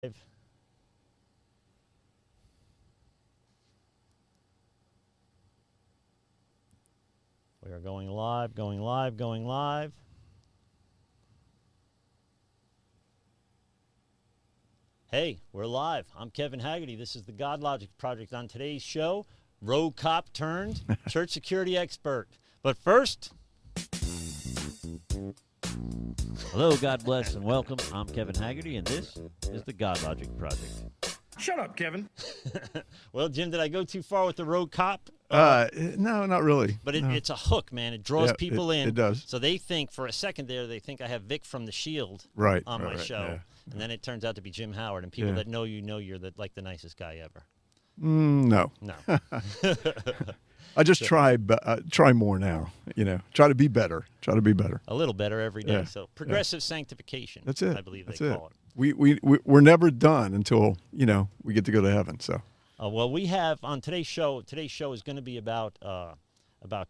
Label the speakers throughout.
Speaker 1: We are going live, going live, going live. Hey, we're live. I'm Kevin Haggerty. This is the Godlogic Project. On today's show, road cop turned church security expert. But first...
Speaker 2: Hello, God bless, and welcome. I'm Kevin Haggerty, and this is the Godlogic Project.
Speaker 3: Shut up, Kevin.
Speaker 1: Well, Jim, did I go too far with the road cop?
Speaker 4: No, not really.
Speaker 1: But
Speaker 4: no.
Speaker 1: It's a hook, man. It draws people in.
Speaker 4: It does.
Speaker 1: So they think, for a second there, they think I have Vic from The Shield on my show.
Speaker 4: Yeah.
Speaker 1: And then it turns out to be Jim Howard. And people that know you're the nicest guy ever.
Speaker 4: No.
Speaker 1: No.
Speaker 4: I just try more now. Try to be better.
Speaker 1: A little better every day.
Speaker 4: Yeah.
Speaker 1: So progressive sanctification.
Speaker 4: That's it.
Speaker 1: I believe they call it.
Speaker 4: We're never done until we get to go to heaven. So.
Speaker 1: Well, we have on today's show. Today's show is going to be about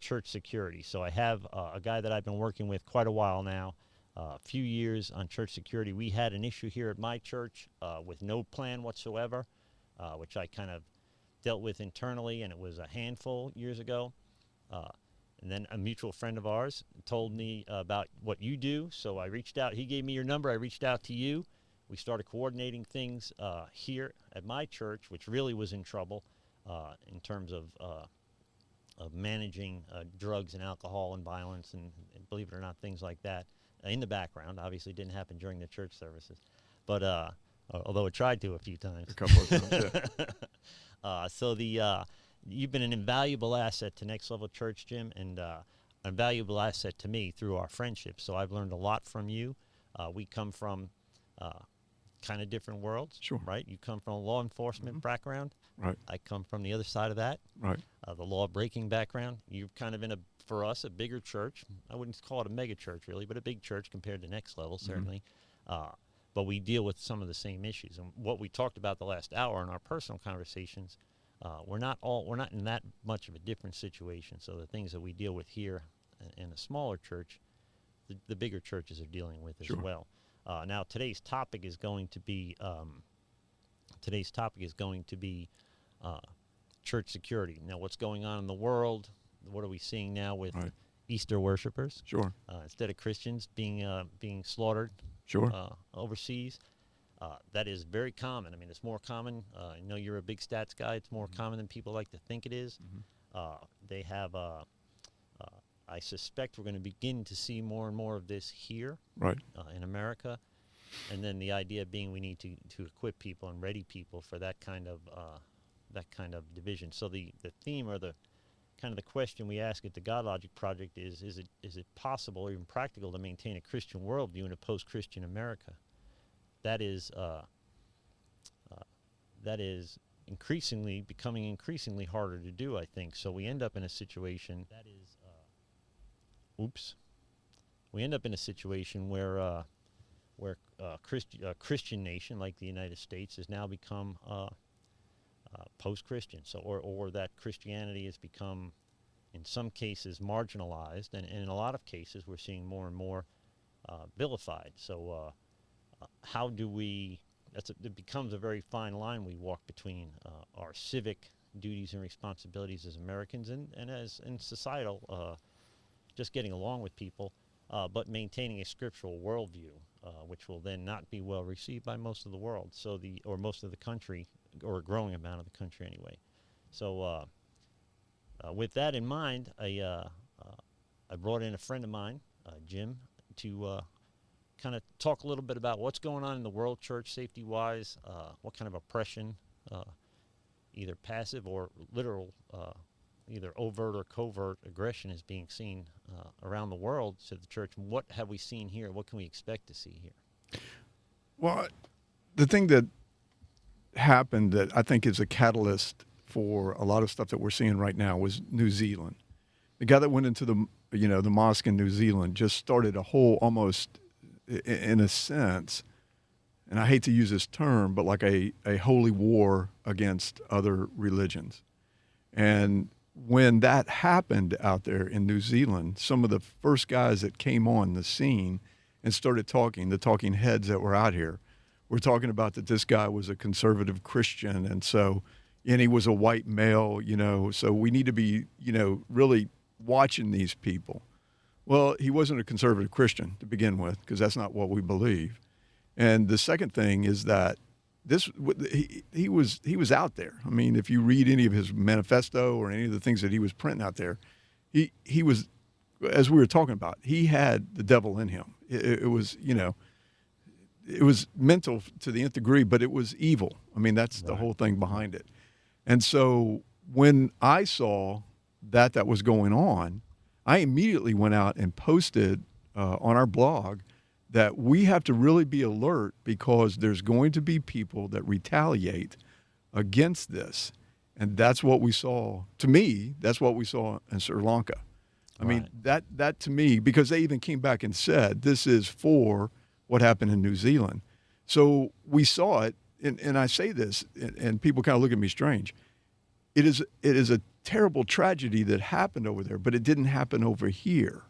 Speaker 1: church security. So I have a guy that I've been working with quite a while now, a few years on church security. We had an issue here at my church with no plan whatsoever, which I kind of dealt with internally, and it was a handful years ago. And then a mutual friend of ours told me about what you do, so I reached out. He gave me your number. I reached out to you. We started coordinating things here at my church, which really was in trouble in terms of managing drugs and alcohol and violence and believe it or not, things like that in the background. Obviously, it didn't happen during the church services, but although it tried to a few times.
Speaker 4: A couple of times, yeah.
Speaker 1: So you've been an invaluable asset to Next Level Church, Jim, and an invaluable asset to me through our friendship. So I've learned a lot from you. We come from kind of different worlds,
Speaker 4: sure.
Speaker 1: Right? You come from a law enforcement background.
Speaker 4: Right.
Speaker 1: I come from the other side of that,
Speaker 4: right?
Speaker 1: The law-breaking background. You're kind of for us, a bigger church. I wouldn't call it a mega church, really, but a big church compared to Next Level, certainly. But we deal with some of the same issues. And what we talked about the last hour in our personal conversations, we're not in that much of a different situation. So the things that we deal with here in a smaller church, the bigger churches are dealing with as well. Now today's topic is going to be church security. Now, what's going on in the world? What are we seeing now with Easter worshipers?
Speaker 4: Sure.
Speaker 1: Instead of Christians being slaughtered.
Speaker 4: Sure.
Speaker 1: Overseas. That is very common. I mean, it's more common. I know you're a big stats guy. It's more common than people like to think it is. They have, I suspect we're going to begin to see more and more of this here in America. And then the idea being we need to equip people and ready people for that kind of division. So the theme or the kind of the question we ask at the Godlogic Project is it possible or even practical to maintain a Christian worldview in a post-Christian America? That is becoming increasingly harder to do, I think. So we end up in a situation where Christian nation like the United States has now become post-Christian. So or that Christianity has become, in some cases, marginalized, and in a lot of cases we're seeing more and more vilified. So how do we? It becomes a very fine line we walk between our civic duties and responsibilities as Americans and as in societal, just getting along with people, but maintaining a scriptural worldview, which will then not be well received by most of the world, or most of the country, or a growing amount of the country anyway. So with that in mind, I brought in a friend of mine, Jim, to kind of talk a little bit about what's going on in the world church safety-wise, what kind of oppression, either passive or literal, either overt or covert aggression is being seen around the world to the church. What have we seen here? What can we expect to see here?
Speaker 4: Well, the thing that happened that I think is a catalyst for a lot of stuff that we're seeing right now was New Zealand. The guy that went into the mosque in New Zealand just started a whole, almost in a sense, and I hate to use this term, but like a holy war against other religions. And when that happened out there in New Zealand, some of the first guys that came on the scene and started talking, the talking heads that were out here, we're talking about that this guy was a conservative Christian, and he was a white male, so we need to be, really watching these people. Well, he wasn't a conservative Christian to begin with, because that's not what we believe. And the second thing is that he was out there. I mean, if you read any of his manifesto or any of the things that he was printing out there, he was, as we were talking about, he had the devil in him. It was, it was mental to the nth degree, but it was evil. I mean, that's the whole thing behind it. And so when I saw that was going on, I immediately went out and posted on our blog that we have to really be alert, because there's going to be people that retaliate against this. And that's what we saw. To me, that's what we saw in Sri Lanka. I mean, that to me, because they even came back and said, this is for what happened in New Zealand. So we saw it, and I say this, and people kind of look at me strange. It is a terrible tragedy that happened over there, but it didn't happen over here.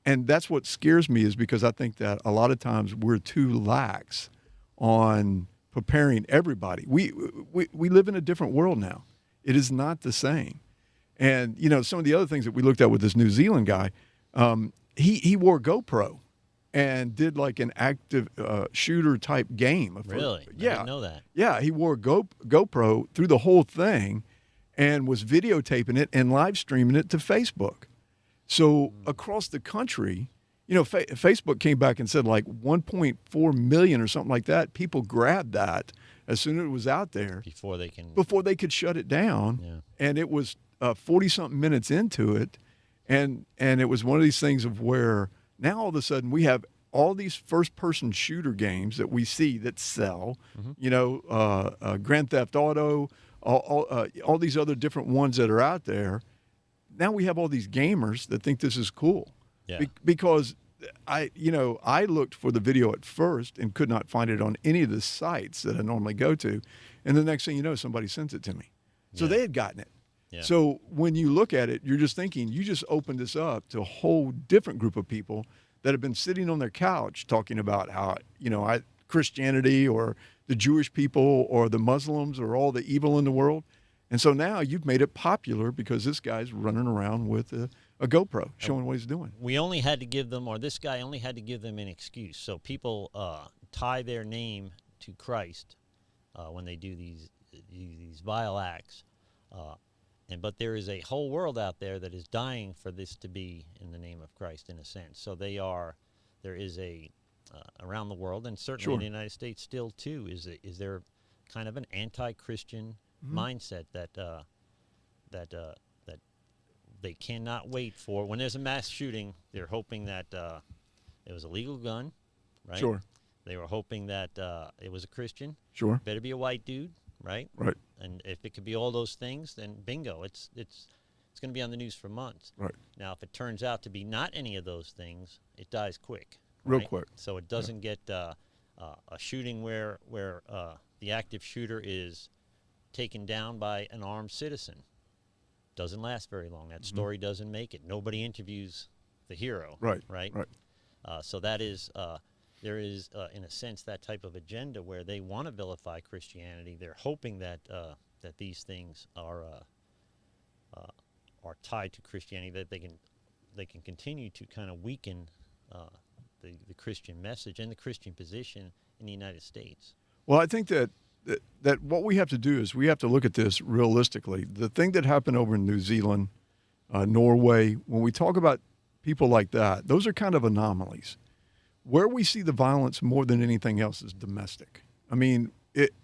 Speaker 4: And that's what scares me, is because I think that a lot of times we're too lax on preparing everybody. We live in a different world now. It is not the same. And, some of the other things that we looked at with this New Zealand guy, he wore GoPro and did like an active shooter type game.
Speaker 1: Really?
Speaker 4: Yeah.
Speaker 1: I didn't know that.
Speaker 4: Yeah, he wore GoPro through the whole thing and was videotaping it and live streaming it to Facebook. So across the country, Facebook came back and said like 1.4 million or something like that. People grabbed that as soon as it was out there
Speaker 1: Before they
Speaker 4: could shut it down.
Speaker 1: Yeah.
Speaker 4: And it was 40-something minutes into it, and it was one of these things of where now all of a sudden we have all these first-person shooter games that we see that sell, Grand Theft Auto, all these other different ones that are out there. Now we have all these gamers that think this is cool.
Speaker 1: Yeah.
Speaker 4: Because I looked for the video at first and could not find it on any of the sites that I normally go to. And the next thing you know, somebody sends it to me. So they had gotten it.
Speaker 1: Yeah.
Speaker 4: So when you look at it, you're just thinking, you just opened this up to a whole different group of people that have been sitting on their couch talking about how, Christianity or the Jewish people or the Muslims or all the evil in the world. And so now you've made it popular because this guy's running around with a GoPro showing what he's doing.
Speaker 1: We only had to give them, or this guy only had to give them an excuse. So people tie their name to Christ when they do these vile acts. But there is a whole world out there that is dying for this to be in the name of Christ, in a sense. So there is a around the world, and certainly in the United States still too, is there kind of an anti-Christian mindset that they cannot wait for. When there's a mass shooting, they're hoping that it was a legal gun, right? Sure. They were hoping that it was a Christian.
Speaker 4: Sure.
Speaker 1: Better be a white dude, right?
Speaker 4: Right.
Speaker 1: And if it could be all those things, then bingo, it's going to be on the news for months.
Speaker 4: Right.
Speaker 1: Now, if it turns out to be not any of those things, it dies quick.
Speaker 4: Real
Speaker 1: right?
Speaker 4: quick.
Speaker 1: So it doesn't get a shooting where the active shooter is taken down by an armed citizen. Doesn't last very long. That story doesn't make it. Nobody interviews the hero. Right. Right. Right. So that is there is in a sense that type of agenda where they want to vilify Christianity. They're hoping that that these things are tied to Christianity, that they can continue to kind of weaken the Christian message and the Christian position in the United States.
Speaker 4: Well, I think that what we have to do is we have to look at this realistically. The thing that happened over in New Zealand, Norway, when we talk about people like that, those are kind of anomalies. Where we see the violence more than anything else is domestic. I mean,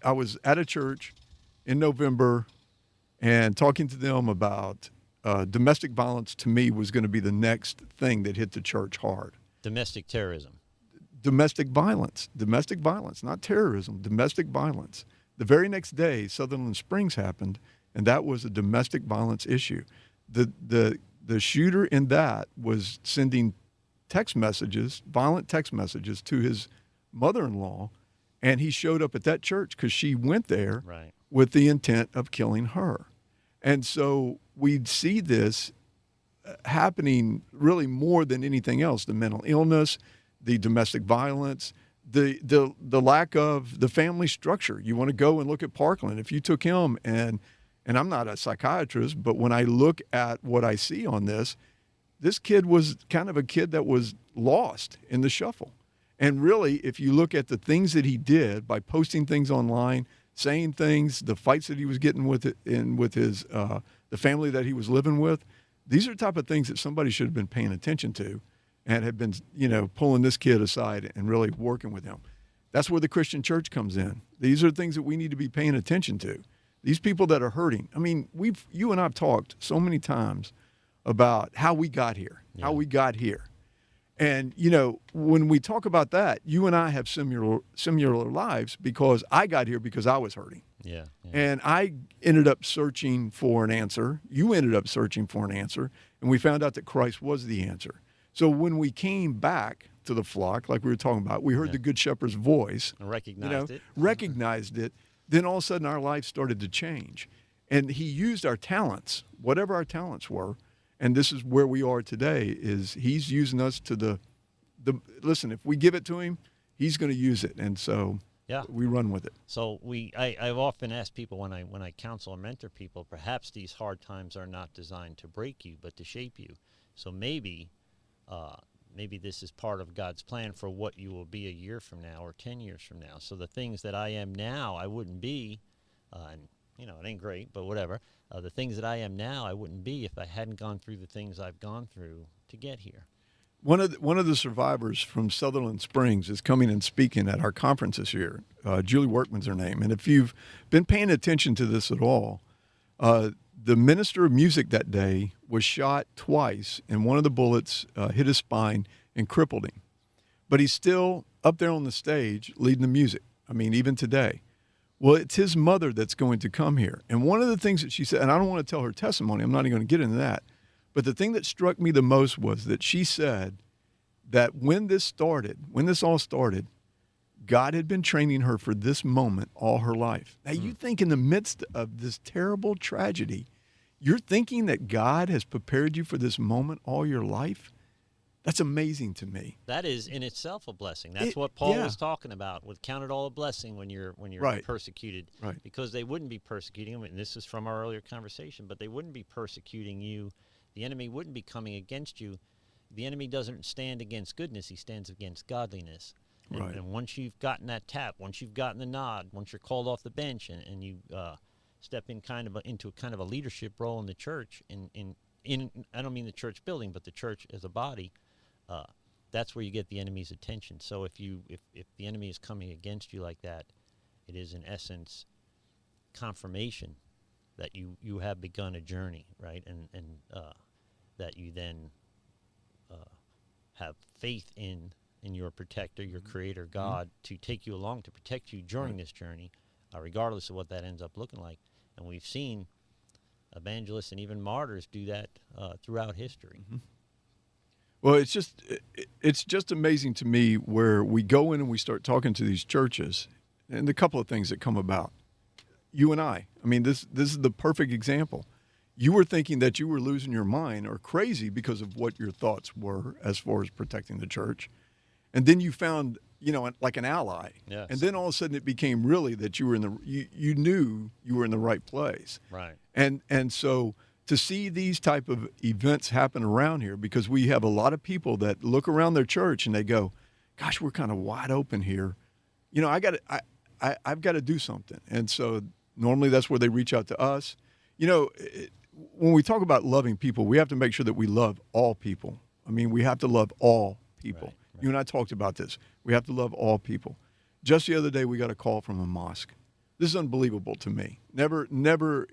Speaker 4: I was at a church in November and talking to them about domestic violence. To me, was going to be the next thing that hit the church hard.
Speaker 1: Domestic terrorism.
Speaker 4: Domestic violence, not terrorism, domestic violence. The very next day, Sutherland Springs happened, and that was a domestic violence issue. The shooter in that was sending text messages, violent text messages to his mother-in-law, and he showed up at that church because she went there with the intent of killing her. And so we'd see this happening really more than anything else, the mental illness, the domestic violence, the lack of the family structure. You want to go and look at Parkland. If you took him and I'm not a psychiatrist, but when I look at what I see on this kid was kind of a kid that was lost in the shuffle. And really, if you look at the things that he did by posting things online, saying things, the fights that he was getting with his the family that he was living with, these are the type of things that somebody should have been paying attention to and have been, pulling this kid aside and really working with him. That's where the Christian church comes in. These are things that we need to be paying attention to. These people that are hurting. I mean, you and I have talked so many times about how we got here, And, when we talk about that, you and I have similar lives because I got here because I was hurting.
Speaker 1: Yeah.
Speaker 4: And I ended up searching for an answer. You ended up searching for an answer. And we found out that Christ was the answer. So when we came back to the flock, like we were talking about, we heard the Good Shepherd's voice.
Speaker 1: And
Speaker 4: recognized it. Then all of a sudden our life started to change. And he used our talents, whatever our talents were. And this is where we are today, is he's using us to listen, if we give it to him, he's going to use it. And so we run with it.
Speaker 1: So I've often asked people when I counsel or mentor people, perhaps these hard times are not designed to break you, but to shape you. So maybe this is part of God's plan for what you will be a year from now or 10 years from now. So the things that I am now, I wouldn't be, and it ain't great, but whatever. The things that I am now, I wouldn't be if I hadn't gone through the things I've gone through to get here.
Speaker 4: One of the survivors from Sutherland Springs is coming and speaking at our conference this year. Julie Workman's her name. And if you've been paying attention to this at all, the minister of music that day was shot twice, and one of the bullets hit his spine and crippled him. But he's still up there on the stage leading the music. I mean, even today. Well, it's his mother that's going to come here. And one of the things that she said, and I don't want to tell her testimony, I'm not even going to get into that, but the thing that struck me the most was that she said that when this all started, God had been training her for this moment all her life. Now, you think in the midst of this terrible tragedy, you're thinking that God has prepared you for this moment all your life? That's amazing to me.
Speaker 1: That is in itself a blessing. That's what Paul was talking about. With count it all a blessing when you're persecuted.
Speaker 4: Right.
Speaker 1: Because they wouldn't be persecuting them, and this is from our earlier conversation, but they wouldn't be persecuting you. The enemy wouldn't be coming against you. The enemy doesn't stand against goodness. He stands against godliness. And once you've gotten that tap, once you've gotten the nod, once you're called off the bench and you step in into a leadership role in the church, in I don't mean the church building, but the church as a body, that's where you get the enemy's attention. So if the enemy is coming against you like that, it is in essence confirmation that you have begun a journey, right? And that you then have faith in your protector, your creator, God, to take you along, to protect you during this journey, regardless of what that ends up looking like. And we've seen evangelists and even martyrs do that throughout history.
Speaker 4: Mm-hmm. Well, it's just amazing to me where we go in and we start talking to these churches, and a couple of things that come about. You and I mean, this is the perfect example. You were thinking that you were losing your mind or crazy because of what your thoughts were as far as protecting the church. And then you found, like an ally.
Speaker 1: Yes.
Speaker 4: And then all of a sudden it became really that you were you knew you were in the right place.
Speaker 1: Right.
Speaker 4: And so to see these type of events happen around here, because we have a lot of people that look around their church and they go, gosh, we're kind of wide open here. I've got to do something. And so normally that's where they reach out to us. When we talk about loving people, we have to make sure that we love all people. I mean, we have to love all people. Right. You and I talked about this. We have to love all people. Just the other day, we got a call from a mosque. This is unbelievable to me. Never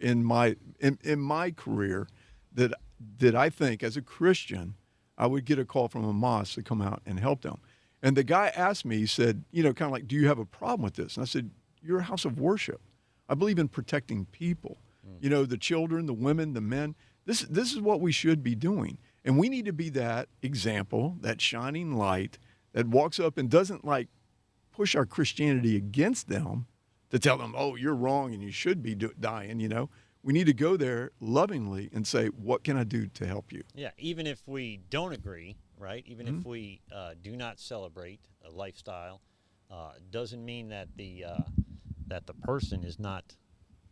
Speaker 4: in my career that I think as a Christian, I would get a call from a mosque to come out and help them. And the guy asked me, he said, kind of like, do you have a problem with this? And I said, you're a house of worship. I believe in protecting people. The children, the women, the men. This is what we should be doing. And we need to be that example, that shining light that walks up and doesn't push our Christianity against them to tell them, oh, you're wrong and you should be dying, We need to go there lovingly and say, what can I do to help you?
Speaker 1: Yeah, even if we don't agree, right? Even if we do not celebrate a lifestyle Doesn't mean that the person is not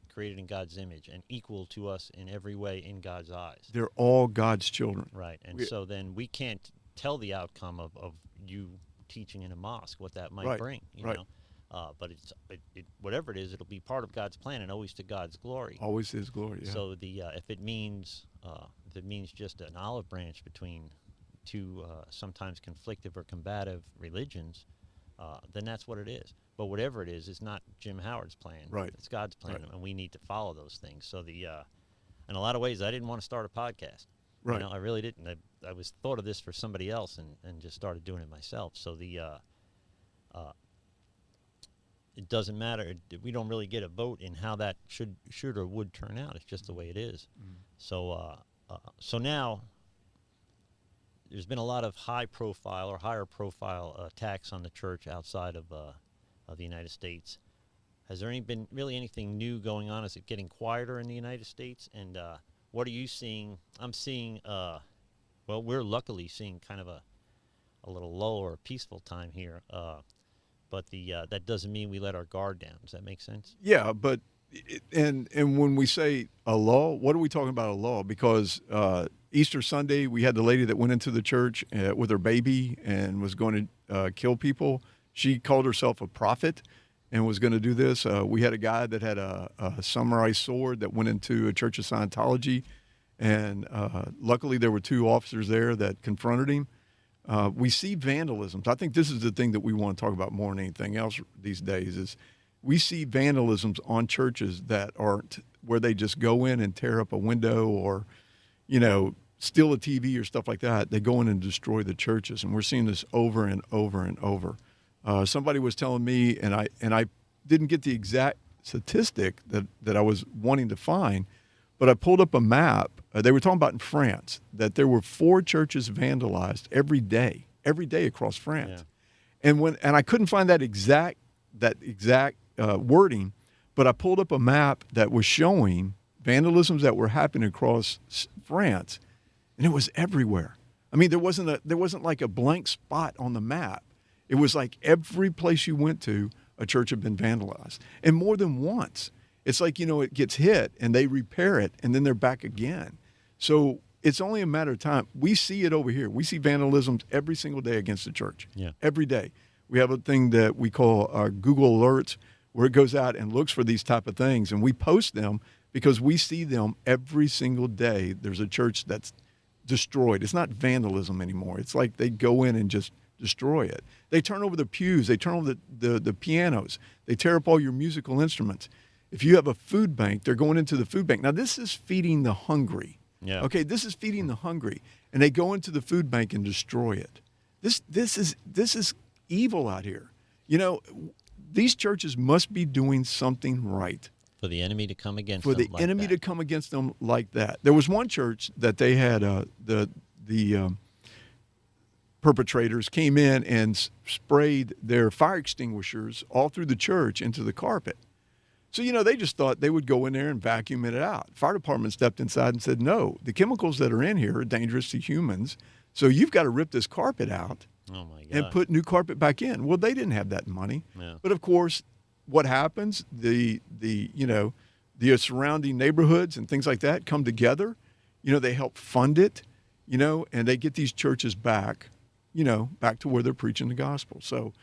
Speaker 1: created in God's image and equal to us in every way in God's eyes.
Speaker 4: They're all God's children.
Speaker 1: Right. And so then we can't tell the outcome of you teaching in a mosque, what that might bring, you know. But whatever it is, it'll be part of God's plan and always to God's glory.
Speaker 4: Always His glory, yeah.
Speaker 1: So if it means just an olive branch between two sometimes conflictive or combative religions, then that's what it is. But whatever it is, it's not Jim Howard's plan.
Speaker 4: Right.
Speaker 1: It's God's plan,
Speaker 4: Right.
Speaker 1: and we need to follow those things. So in a lot of ways, I didn't want to start a podcast.
Speaker 4: Right.
Speaker 1: You know, I really didn't. I was thought of this for somebody else and just started doing it myself. So it doesn't matter. We don't really get a vote in how that should or would turn out. It's just the way it is. So now there's been a lot of higher profile attacks on the church outside of the United States. Has there been really anything new going on? Is it getting quieter in the United States? And what are you seeing? I'm seeing, we're luckily seeing kind of a little low or a peaceful time here. But that doesn't mean we let our guard down. Does that make sense?
Speaker 4: Yeah, but and when we say a law, what are we talking about a law? Because Easter Sunday, we had the lady that went into the church with her baby and was going to kill people. She called herself a prophet and was going to do this. We had a guy that had a samurai sword that went into a church of Scientology, and luckily there were 2 officers there that confronted him. We see vandalisms. I think this is the thing that we want to talk about more than anything else these days is we see vandalisms on churches that aren't where they just go in and tear up a window or, you know, steal a TV or stuff like that. They go in and destroy the churches, and we're seeing this over and over and over. Somebody was telling me, and I didn't get the exact statistic that I was wanting to find, but I pulled up a map. They were talking about in France that there were 4 churches vandalized every day across France. Yeah. And I couldn't find that exact wording, but I pulled up a map that was showing vandalisms that were happening across France, and it was everywhere. I mean, there wasn't like a blank spot on the map. It was like every place you went to, a church had been vandalized, and more than once. It's like, you know, it gets hit and they repair it and then they're back again. So it's only a matter of time. We see it over here. We see vandalisms every single day against the church.
Speaker 1: Yeah.
Speaker 4: Every day. We have a thing that we call Google Alerts, where it goes out and looks for these type of things, and we post them because we see them every single day. There's a church that's destroyed. It's not vandalism anymore. It's like they go in and just destroy it. They turn over the pews. They turn over the pianos. They tear up all your musical instruments. If you have a food bank, they're going into the food bank. Now, this is feeding the hungry.
Speaker 1: Yeah.
Speaker 4: Okay, this is feeding the hungry, and they go into the food bank and destroy it. This is evil out here. You know, these churches must be doing something right.
Speaker 1: For the enemy to come against
Speaker 4: them.
Speaker 1: For
Speaker 4: the enemy to come against them like that. There was one church that they had the perpetrators came in and sprayed their fire extinguishers all through the church into the carpet. So, you know, they just thought they would go in there and vacuum it out. Fire department stepped inside and said, no, the chemicals that are in here are dangerous to humans. So you've got to rip this carpet out and put new carpet back in. Well, they didn't have that money.
Speaker 1: Yeah.
Speaker 4: But, of course, what happens, the surrounding neighborhoods and things like that come together. You know, they help fund it, you know, and they get these churches back, you know, back to where they're preaching the gospel. So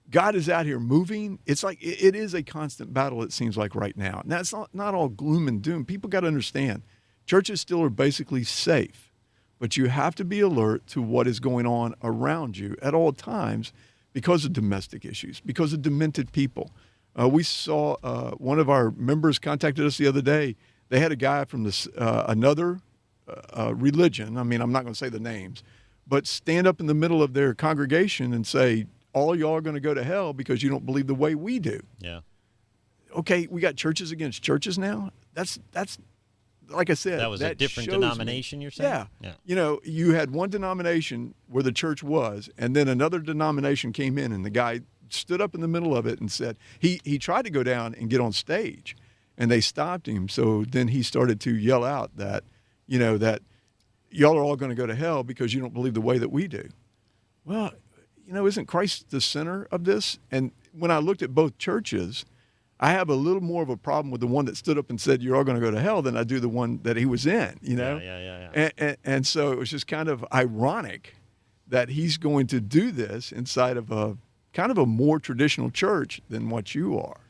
Speaker 4: God is out here moving. It's like it is a constant battle, it seems like right now. Now, it's not all gloom and doom. People got to understand, churches still are basically safe, but you have to be alert to what is going on around you at all times because of domestic issues, because of demented people. We saw one of our members contacted us the other day. They had a guy from another religion. I mean, I'm not going to say the names, but stand up in the middle of their congregation and say, all of y'all are going to go to hell because you don't believe the way we do.
Speaker 1: Yeah.
Speaker 4: Okay, we got churches against churches now. That's like I said.
Speaker 1: That was a different denomination, you're saying?
Speaker 4: Yeah. You know, you had one denomination where the church was, and then another denomination came in, and the guy stood up in the middle of it and said, he tried to go down and get on stage, and they stopped him. So then he started to yell out that, you know, that y'all are all going to go to hell because you don't believe the way that we do. Well, isn't Christ the center of this? And when I looked at both churches, I have a little more of a problem with the one that stood up and said, you're all going to go to hell, than I do the one that he was in,
Speaker 1: Yeah.
Speaker 4: And so it was just kind of ironic that he's going to do this inside of a kind of a more traditional church than what you are.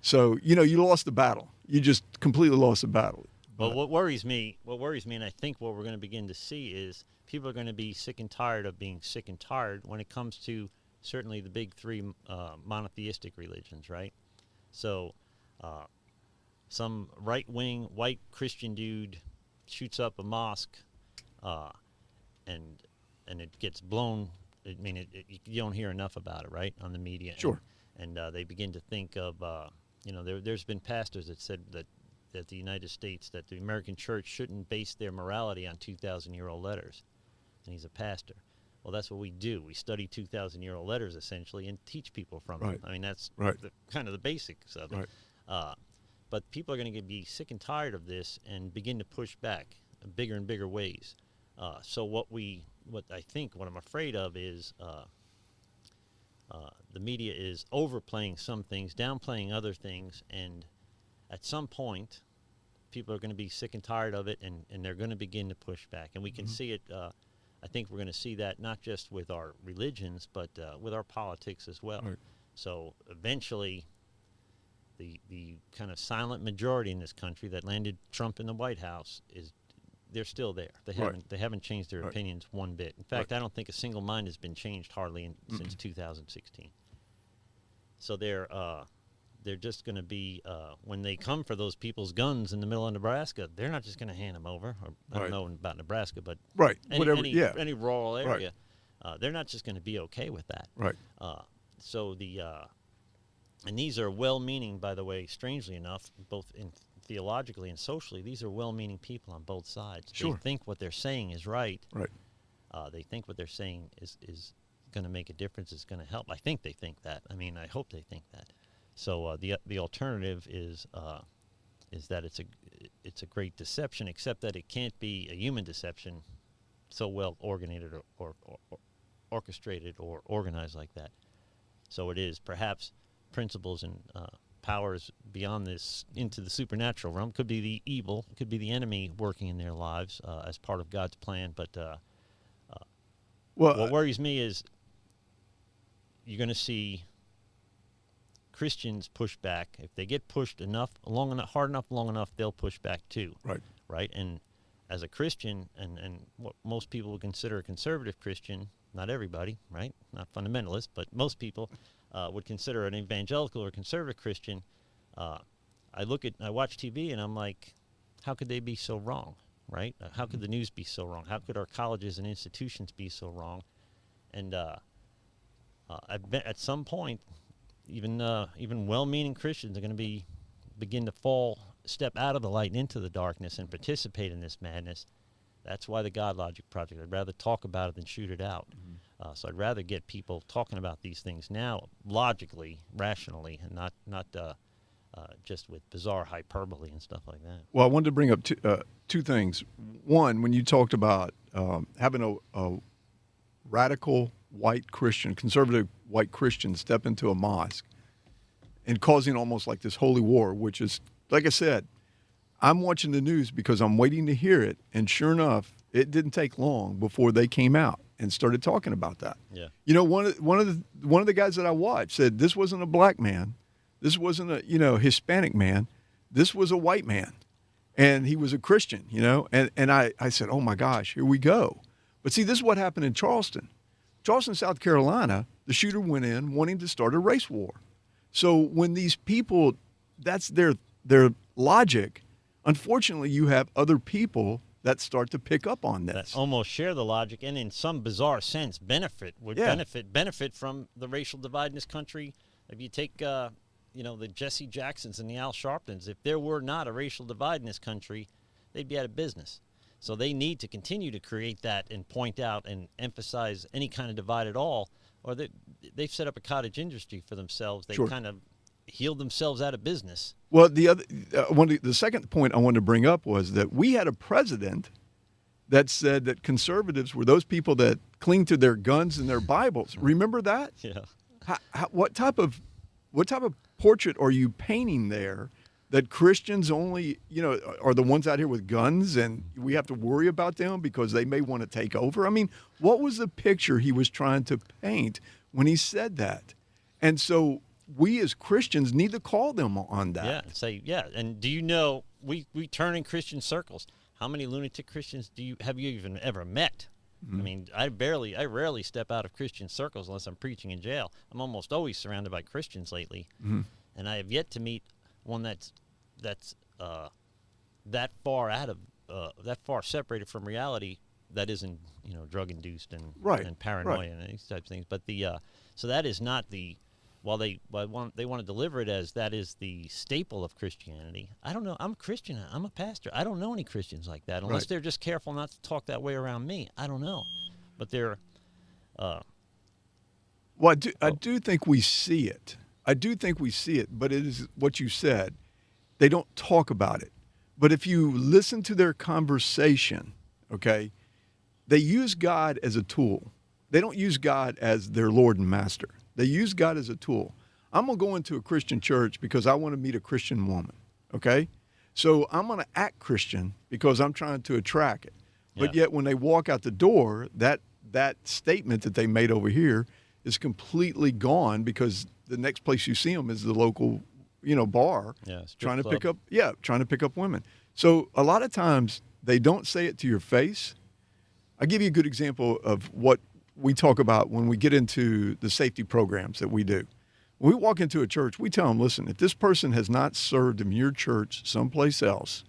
Speaker 4: So, you lost the battle. You just completely lost the battle.
Speaker 1: Well, what worries me, and I think what we're going to begin to see is people are going to be sick and tired of being sick and tired when it comes to certainly the big three monotheistic religions, right? So some right-wing white Christian dude shoots up a mosque and it gets blown. I mean, you don't hear enough about it, right, on the media.
Speaker 4: Sure.
Speaker 1: And they begin to think of, there's been pastors that said that the United States, that the American church shouldn't base their morality on 2,000-year-old letters. And he's a pastor. Well, that's what we do. We study 2,000-year-old letters, essentially, and teach people from them. I mean, that's kind of the basics of it. But people are going to be sick and tired of this and begin to push back in bigger and bigger ways. So what I'm afraid of is the media is overplaying some things, downplaying other things, and at some point, people are going to be sick and tired of it, and they're going to begin to push back. And we can see it, I think we're going to see that not just with our religions, but with our politics as well. So eventually, the kind of silent majority in this country that landed Trump in the White House they're still there. They haven't changed their opinions one bit. In fact, I don't think a single mind has been changed hardly since 2016. So they're just going to be, when they come for those people's guns in the middle of Nebraska, they're not just going to hand them over. Or, I don't know about Nebraska, but any rural area, they're not just going to be okay with that. So and these are well-meaning, by the way, strangely enough, both theologically and socially, these are well-meaning people on both sides. They think what they're saying is right. They think what they're saying is going to make a difference, is going to help. I think they think that. I mean, I hope they think that. So the alternative is that it's a great deception, except that it can't be a human deception so well organized or orchestrated or organized like that. So it is perhaps principles and powers beyond this into the supernatural realm. Could be the evil, could be the enemy working in their lives as part of God's plan. But what worries me is you're going to see Christians push back. If they get pushed hard enough, long enough, they'll push back too. Right. And as a Christian, and what most people would consider a conservative Christian, not everybody, right? Not fundamentalist, but most people would consider an evangelical or conservative Christian. I watch TV and I'm like, how could they be so wrong, right? How could the news be so wrong? How could our colleges and institutions be so wrong? And I've been, at some point, even well-meaning Christians are going to begin to step out of the light and into the darkness and participate in this madness. That's why the Godlogic Project. I'd rather talk about it than shoot it out. So I'd rather get people talking about these things now logically, rationally, and not just with bizarre hyperbole and stuff like that.
Speaker 4: Well, I wanted to bring up two things. One, when you talked about having a radical white Christian, conservative white Christian step into a mosque and causing almost like this holy war, which is, like I said, I'm watching the news because I'm waiting to hear it, and sure enough, it didn't take long before they came out and started talking about that.
Speaker 1: Yeah.
Speaker 4: You know, one of the guys that I watched said this wasn't a black man, this wasn't a Hispanic man, this was a white man, and he was a Christian. And I said, oh my gosh, here we go. But see, this is what happened in Charleston, South Carolina. The shooter went in wanting to start a race war. So when these people, that's their logic. Unfortunately, you have other people that start to pick up on this.
Speaker 1: That almost share the logic and in some bizarre sense benefit from the racial divide in this country. If you take, the Jesse Jacksons and the Al Sharptons, if there were not a racial divide in this country, they'd be out of business. So they need to continue to create that and point out and emphasize any kind of divide at all, or they've set up a cottage industry for themselves. They kind of healed themselves out of business.
Speaker 4: Well, the second point I wanted to bring up was that we had a president that said that conservatives were those people that cling to their guns and their Bibles. Remember that?
Speaker 1: Yeah.
Speaker 4: What type of portrait are you painting there? That Christians only, are the ones out here with guns, and we have to worry about them because they may want to take over. I mean, what was the picture he was trying to paint when he said that? And so we as Christians need to call them on that.
Speaker 1: Yeah, and say, yeah. And do you know, we turn in Christian circles. How many lunatic Christians have you even ever met? I mean, I rarely step out of Christian circles unless I'm preaching in jail. I'm almost always surrounded by Christians lately, and I have yet to meet one that's that far separated from reality that isn't drug induced and paranoia and these types of things. But so that is not the while they want to deliver it as that is the staple of Christianity. I don't know. I'm a Christian. I'm a pastor. I don't know any Christians like that unless they're just careful not to talk that way around me. I don't know, but they're.
Speaker 4: Well, I do think we see it. I do think we see it, but it is what you said. They don't talk about it. But if you listen to their conversation, okay, they use God as a tool. They don't use God as their Lord and Master. They use God as a tool. I'm going to go into a Christian church because I want to meet a Christian woman, okay? So I'm going to act Christian because I'm trying to attract it. But yet when they walk out the door, that statement that they made over here is completely gone because the next place you see them is the local bar, trying to pick up women. So a lot of times they don't say it to your face. I'll give you a good example of what we talk about when we get into the safety programs that we do. When we walk into a church, we tell them, listen, if this person has not served in your church someplace else,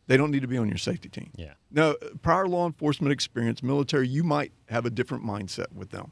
Speaker 4: they don't need to be on your safety team.
Speaker 1: Yeah.
Speaker 4: Now, prior law enforcement experience, military, you might have a different mindset with them.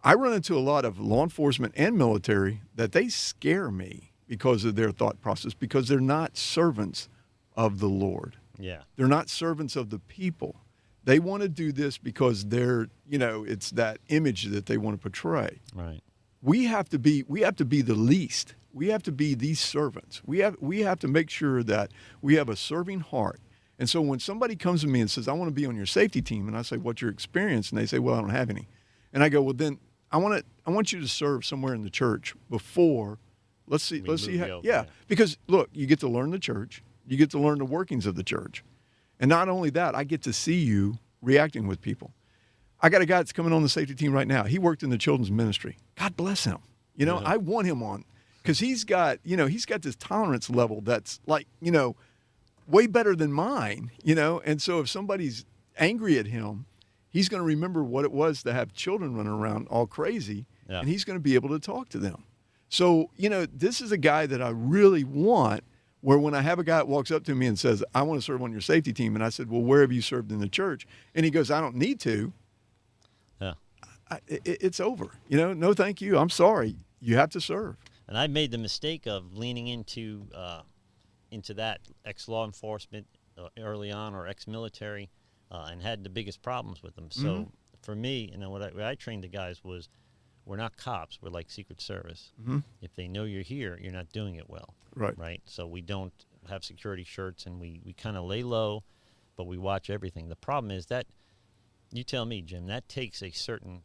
Speaker 4: I run into a lot of law enforcement and military that they scare me because of their thought process, because they're not servants of the Lord.
Speaker 1: Yeah.
Speaker 4: They're not servants of the people. They want to do this because they're, it's that image that they want to portray.
Speaker 1: Right.
Speaker 4: We have to be the least. We have to be these servants. We have to make sure that we have a serving heart. And so when somebody comes to me and says, I want to be on your safety team, and I say, what's your experience? And they say, well, I don't have any. And I go, well, then I want you to serve somewhere in the church before. Let's see how. Yeah, because look, you get to learn the church. You get to learn the workings of the church. And not only that, I get to see you reacting with people. I got a guy that's coming on the safety team right now. He worked in the children's ministry. God bless him. I want him on because he's got this tolerance level that's like, way better than mine, And so if somebody's angry at him, he's going to remember what it was to have children running around all crazy, and he's going to be able to talk to them. So, this is a guy that I really want, where when I have a guy that walks up to me and says, I want to serve on your safety team, and I said, well, where have you served in the church? And he goes, I don't need to.
Speaker 1: Yeah.
Speaker 4: It's over. No, thank you. I'm sorry. You have to serve.
Speaker 1: And I made the mistake of leaning into that ex-law enforcement early on or ex-military and had the biggest problems with them. So for me, what I trained the guys was, we're not cops. We're like Secret Service. If they know you're here, you're not doing it well. Right. So we don't have security shirts, and we kind of lay low, but we watch everything. The problem is that, you tell me, Jim, that takes a certain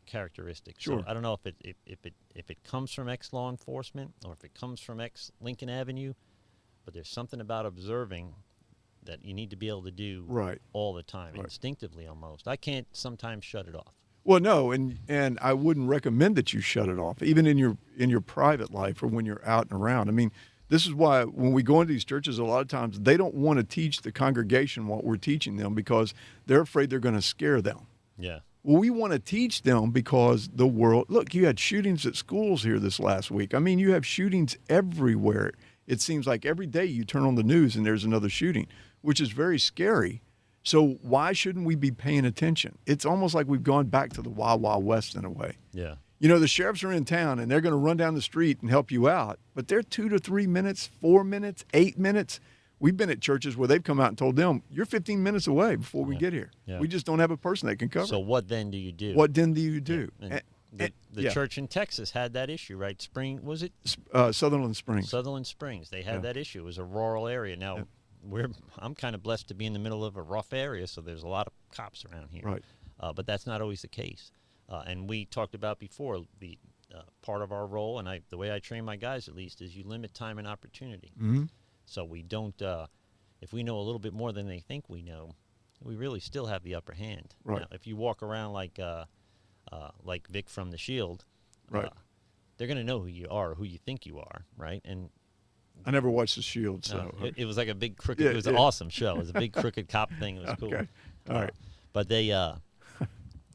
Speaker 1: characteristic.
Speaker 4: Sure.
Speaker 1: So I don't know if it comes from ex-law enforcement or if it comes from ex-Lincoln Avenue, but there's something about observing that you need to be able to do all the time, instinctively almost. I can't sometimes shut it off.
Speaker 4: Well, no, and I wouldn't recommend that you shut it off, even in your private life or when you're out and around. I mean, this is why when we go into these churches, a lot of times they don't want to teach the congregation what we're teaching them because they're afraid they're going to scare them.
Speaker 1: Yeah.
Speaker 4: Well, we want to teach them because the world, look, you had shootings at schools here this last week. I mean, you have shootings everywhere. It seems like every day you turn on the news and there's another shooting, which is very scary. So why shouldn't we be paying attention? It's almost like we've gone back to the Wild Wild West in a way.
Speaker 1: Yeah.
Speaker 4: The sheriffs are in town and they're going to run down the street and help you out, but they're 2 to 3 minutes, 4 minutes, 8 minutes. We've been at churches where they've come out and told them, you're 15 minutes away before we get here. Yeah. We just don't have a person that can cover.
Speaker 1: So what then do you do?
Speaker 4: Yeah.
Speaker 1: The church in Texas had that issue, right? Was it?
Speaker 4: Sutherland Springs.
Speaker 1: Sutherland Springs. They had that issue. It was a rural area. Now, I'm kind of blessed to be in the middle of a rough area, so there's a lot of cops around here.
Speaker 4: Right.
Speaker 1: But that's not always the case. And we talked about before, the part of our role, and the way I train my guys at least, is you limit time and opportunity.
Speaker 4: Mm-hmm.
Speaker 1: So we don't, if we know a little bit more than they think we know, we really still have the upper hand.
Speaker 4: Right.
Speaker 1: Now, if you walk around like Vic from The Shield,
Speaker 4: Right.
Speaker 1: They're going to know who you are, or who you think you are, right? And
Speaker 4: I never watched The Shield, so
Speaker 1: it was like a big crooked.
Speaker 4: Yeah,
Speaker 1: it was an awesome show. It was a big crooked cop thing. It was cool.
Speaker 4: Okay. All right.
Speaker 1: But they,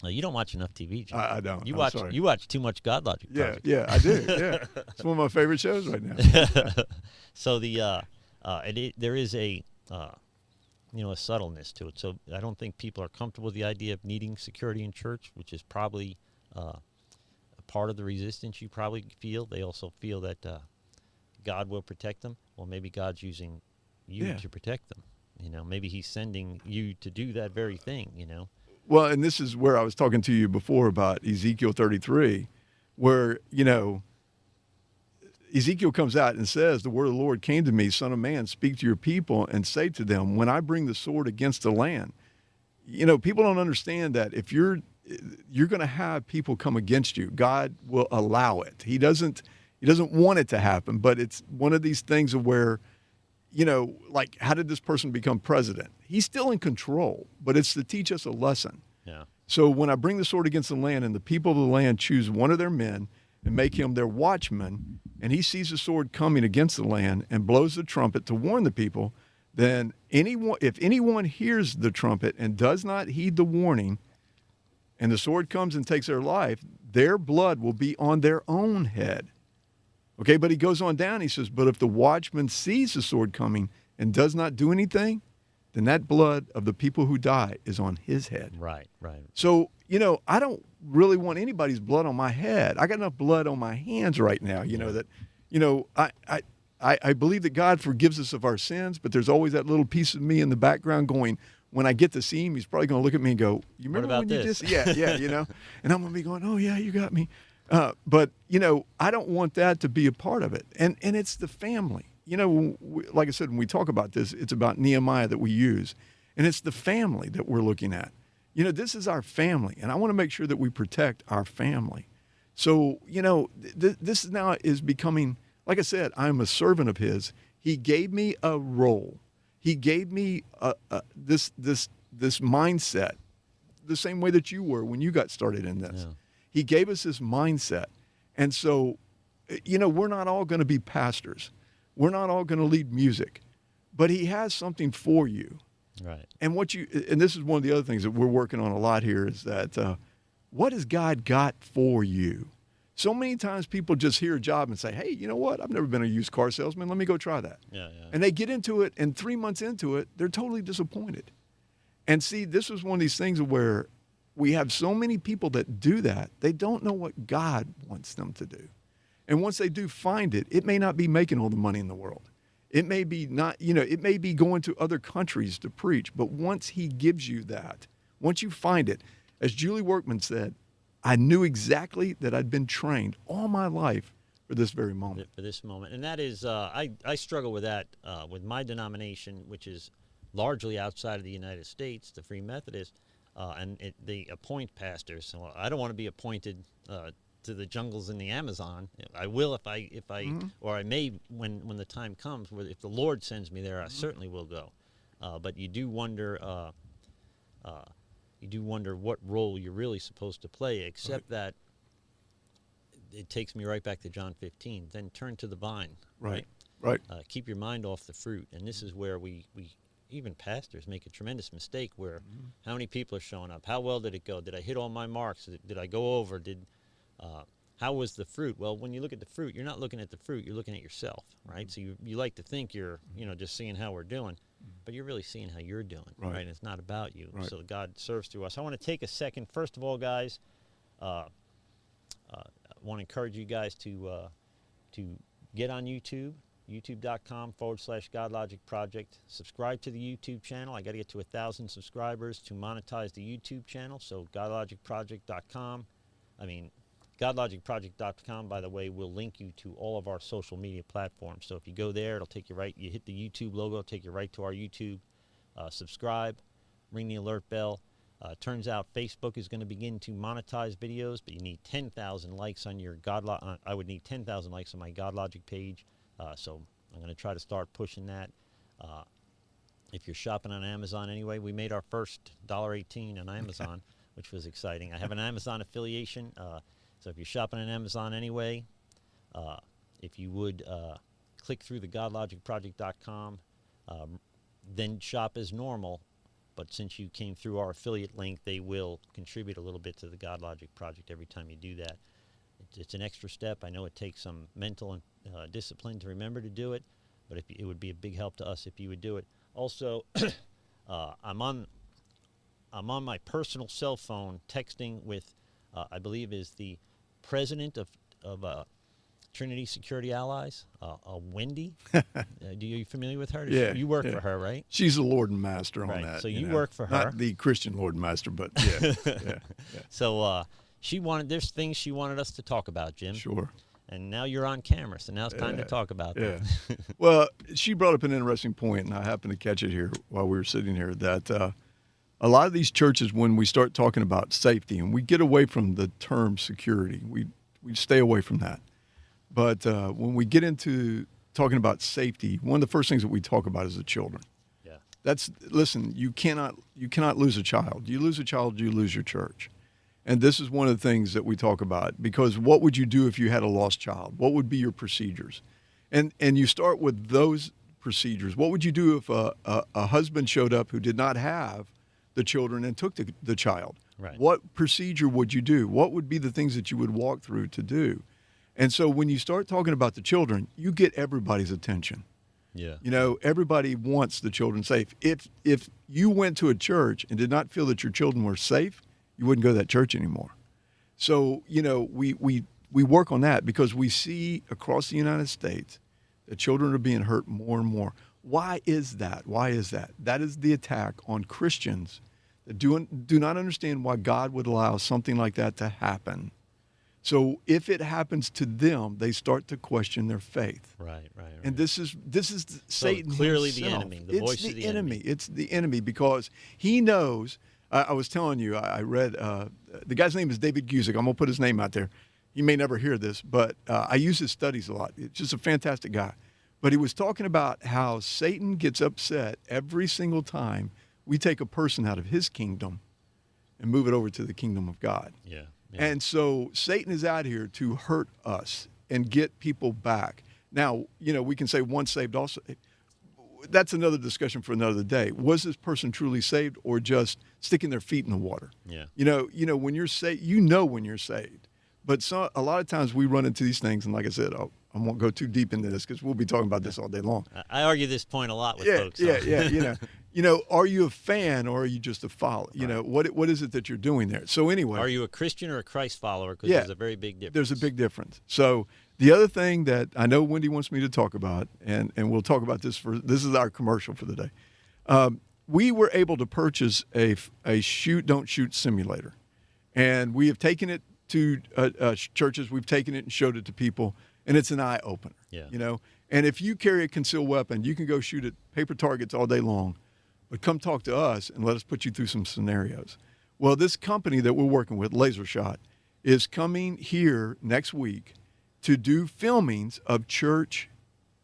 Speaker 1: you don't watch enough TV, John.
Speaker 4: I don't.
Speaker 1: You
Speaker 4: I'm
Speaker 1: watch.
Speaker 4: sorry.
Speaker 1: You watch too much Godlogic
Speaker 4: Yeah,
Speaker 1: Project.
Speaker 4: yeah, I do. Yeah, it's one of my favorite shows right now.
Speaker 1: So there is a a subtleness to it. So I don't think people are comfortable with the idea of needing security in church, which is probably a part of the resistance you probably feel. They also feel that God will protect them. Well, maybe God's using you to protect them. Maybe He's sending you to do that very thing.
Speaker 4: Well, and this is where I was talking to you before about Ezekiel 33, where, Ezekiel comes out and says, the word of the Lord came to me, Son of man, speak to your people and say to them, when I bring the sword against the land. People don't understand that if you're going to have people come against you, God will allow it. He doesn't want it to happen, but it's one of these things of where, like, how did this person become president? He's still in control, but it's to teach us a lesson.
Speaker 1: Yeah.
Speaker 4: So when I bring the sword against the land and the people of the land choose one of their men and make him their watchman, and he sees the sword coming against the land and blows the trumpet to warn the people, then if anyone hears the trumpet and does not heed the warning, and the sword comes and takes their life, their blood will be on their own head. Okay, but he goes on down, he says, but if the watchman sees the sword coming and does not do anything, then that blood of the people who die is on his head.
Speaker 1: Right.
Speaker 4: So, I don't really want anybody's blood on my head. I got enough blood on my hands right now, I believe that God forgives us of our sins, but there's always that little piece of me in the background going, when I get to see him, he's probably going to look at me and go, you remember
Speaker 1: what about
Speaker 4: when
Speaker 1: this?
Speaker 4: you just, yeah, and I'm going to be going, oh yeah, you got me. But, I don't want that to be a part of it. And it's the family. Like I said, when we talk about this, it's about Nehemiah that we use. And it's the family that we're looking at. This is our family. And I want to make sure that we protect our family. So, this now is becoming, like I said, I'm a servant of his. He gave me a role. He gave me this mindset, the same way that you were when you got started in this.
Speaker 1: Yeah.
Speaker 4: He gave us this mindset. And so, we're not all going to be pastors. We're not all going to lead music. But he has something for you.
Speaker 1: Right.
Speaker 4: And and this is one of the other things that we're working on a lot here is that what has God got for you? So many times people just hear a job and say, hey, you know what? I've never been a used car salesman. Let me go try that.
Speaker 1: Yeah.
Speaker 4: And they get into it, and 3 months into it, they're totally disappointed. And see, this was one of these things where we have so many people that do that, they don't know what God wants them to do. And once they do find it, it may not be making all the money in the world. It may be not, it may be going to other countries to preach. But once he gives you that, once you find it, as Julie Workman said, I knew exactly that I'd been trained all my life for this very moment.
Speaker 1: For this moment. And that is, I struggle with that with my denomination, which is largely outside of the United States, the Free Methodist, and they appoint pastors. So I don't want to be appointed to the jungles in the Amazon. I will if I or I may when the time comes. If the Lord sends me there, I certainly will go. But you do wonder what role you're really supposed to play, except that it takes me right back to John 15. Then turn to the vine.
Speaker 4: Right.
Speaker 1: Keep your mind off the fruit. And this is where we even pastors make a tremendous mistake where how many people are showing up? How well did it go? Did I hit all my marks? Did I go over? How was the fruit? Well, when you look at the fruit, you're not looking at the fruit, you're looking at yourself, right? So you like to think you're, just seeing how we're doing, but you're really seeing how you're doing, right? It's not about you.
Speaker 4: Right.
Speaker 1: So God serves through us. I want to take a second. First of all, guys, I want to encourage you guys to get on YouTube, youtube.com/Godlogic Project. Subscribe to the YouTube channel. I got to get to 1,000 subscribers to monetize the YouTube channel. So godlogicproject.com. Godlogicproject.com, by the way, will link you to all of our social media platforms. So if you go there, it'll take you right. You hit the YouTube logo, it'll take you right to our YouTube. Subscribe, ring the alert bell. Turns out Facebook is going to begin to monetize videos, but you need 10,000 likes on your I would need 10,000 likes on my Godlogic page. So I'm going to try to start pushing that. If you're shopping on Amazon anyway, we made our first $1.18 on Amazon, which was exciting. I have an Amazon affiliation, so if you're shopping on Amazon anyway, if you would click through the godlogicproject.com, then shop as normal. But since you came through our affiliate link, they will contribute a little bit to the Godlogic Project every time you do that. It's an extra step. I know it takes some mental and discipline to remember to do it, but it would be a big help to us if you would do it. Also, I'm on my personal cell phone texting with, I believe is the president of Trinity Security Allies, Wendy. You familiar with her?
Speaker 4: Yeah.
Speaker 1: You work for her, right?
Speaker 4: She's the Lord and Master on
Speaker 1: Right.
Speaker 4: that.
Speaker 1: So you work for her.
Speaker 4: Not the Christian Lord and Master, but yeah. yeah.
Speaker 1: So there's things she wanted us to talk about, Jim.
Speaker 4: Sure.
Speaker 1: And now you're on camera, so now it's time to talk about that.
Speaker 4: Well, she brought up an interesting point, and I happened to catch it here while we were sitting here, that a lot of these churches, when we start talking about safety, and we get away from the term security, we stay away from that. But when we get into talking about safety, one of the first things that we talk about is the children.
Speaker 1: Yeah.
Speaker 4: Listen, you cannot lose a child. You lose a child, you lose your church. And this is one of the things that we talk about, because what would you do if you had a lost child? What would be your procedures? And you start with those procedures. What would you do if a husband showed up who did not have the children and took the child?
Speaker 1: Right.
Speaker 4: What procedure would you do? What would be the things that you would walk through to do? And so when you start talking about the children, you get everybody's attention.
Speaker 1: Yeah.
Speaker 4: You know, everybody wants the children safe. If you went to a church and did not feel that your children were safe, you wouldn't go to that church anymore. So, you know, we work on that because we see across the United States that children are being hurt more and more. Why is that? Why is that? That is the attack on Christians that do not understand why God would allow something like that to happen. So if it happens to them, they start to question their faith.
Speaker 1: Right.
Speaker 4: And this is Satan
Speaker 1: clearly
Speaker 4: himself.
Speaker 1: the enemy, the voice of the enemy.
Speaker 4: It's the enemy because he knows. I was telling you, I read, the guy's name is David Guzik. I'm going to put his name out there. You may never hear this, but I use his studies a lot. It's just a fantastic guy. But he was talking about how Satan gets upset every single time we take a person out of his kingdom and move it over to the kingdom of God.
Speaker 1: Yeah.
Speaker 4: And so Satan is out here to hurt us and get people back. Now, you know, we can say once saved, also. That's another discussion for another day. Was this person truly saved or just sticking their feet in the water?
Speaker 1: Yeah.
Speaker 4: You know, when you're saved, you know when you're saved. But a lot of times we run into these things, and like I said, I won't go too deep into this because we'll be talking about this all day long.
Speaker 1: I argue this point a lot with folks.
Speaker 4: Yeah. You know, are you a fan or are you just a follower? You know, what is it that you're doing there? So anyway.
Speaker 1: Are you a Christian or a Christ follower? Because there's a very big difference.
Speaker 4: There's a big difference. So the other thing that I know Wendy wants me to talk about, and we'll talk about this this is our commercial for the day. We were able to purchase a shoot, don't shoot simulator. And we have taken it to churches. We've taken it and showed it to people, and it's an eye opener.
Speaker 1: Yeah.
Speaker 4: You know, and if you carry a concealed weapon, you can go shoot at paper targets all day long, but come talk to us and let us put you through some scenarios. Well, this company that we're working with, Laser Shot, is coming here next week to do filmings of church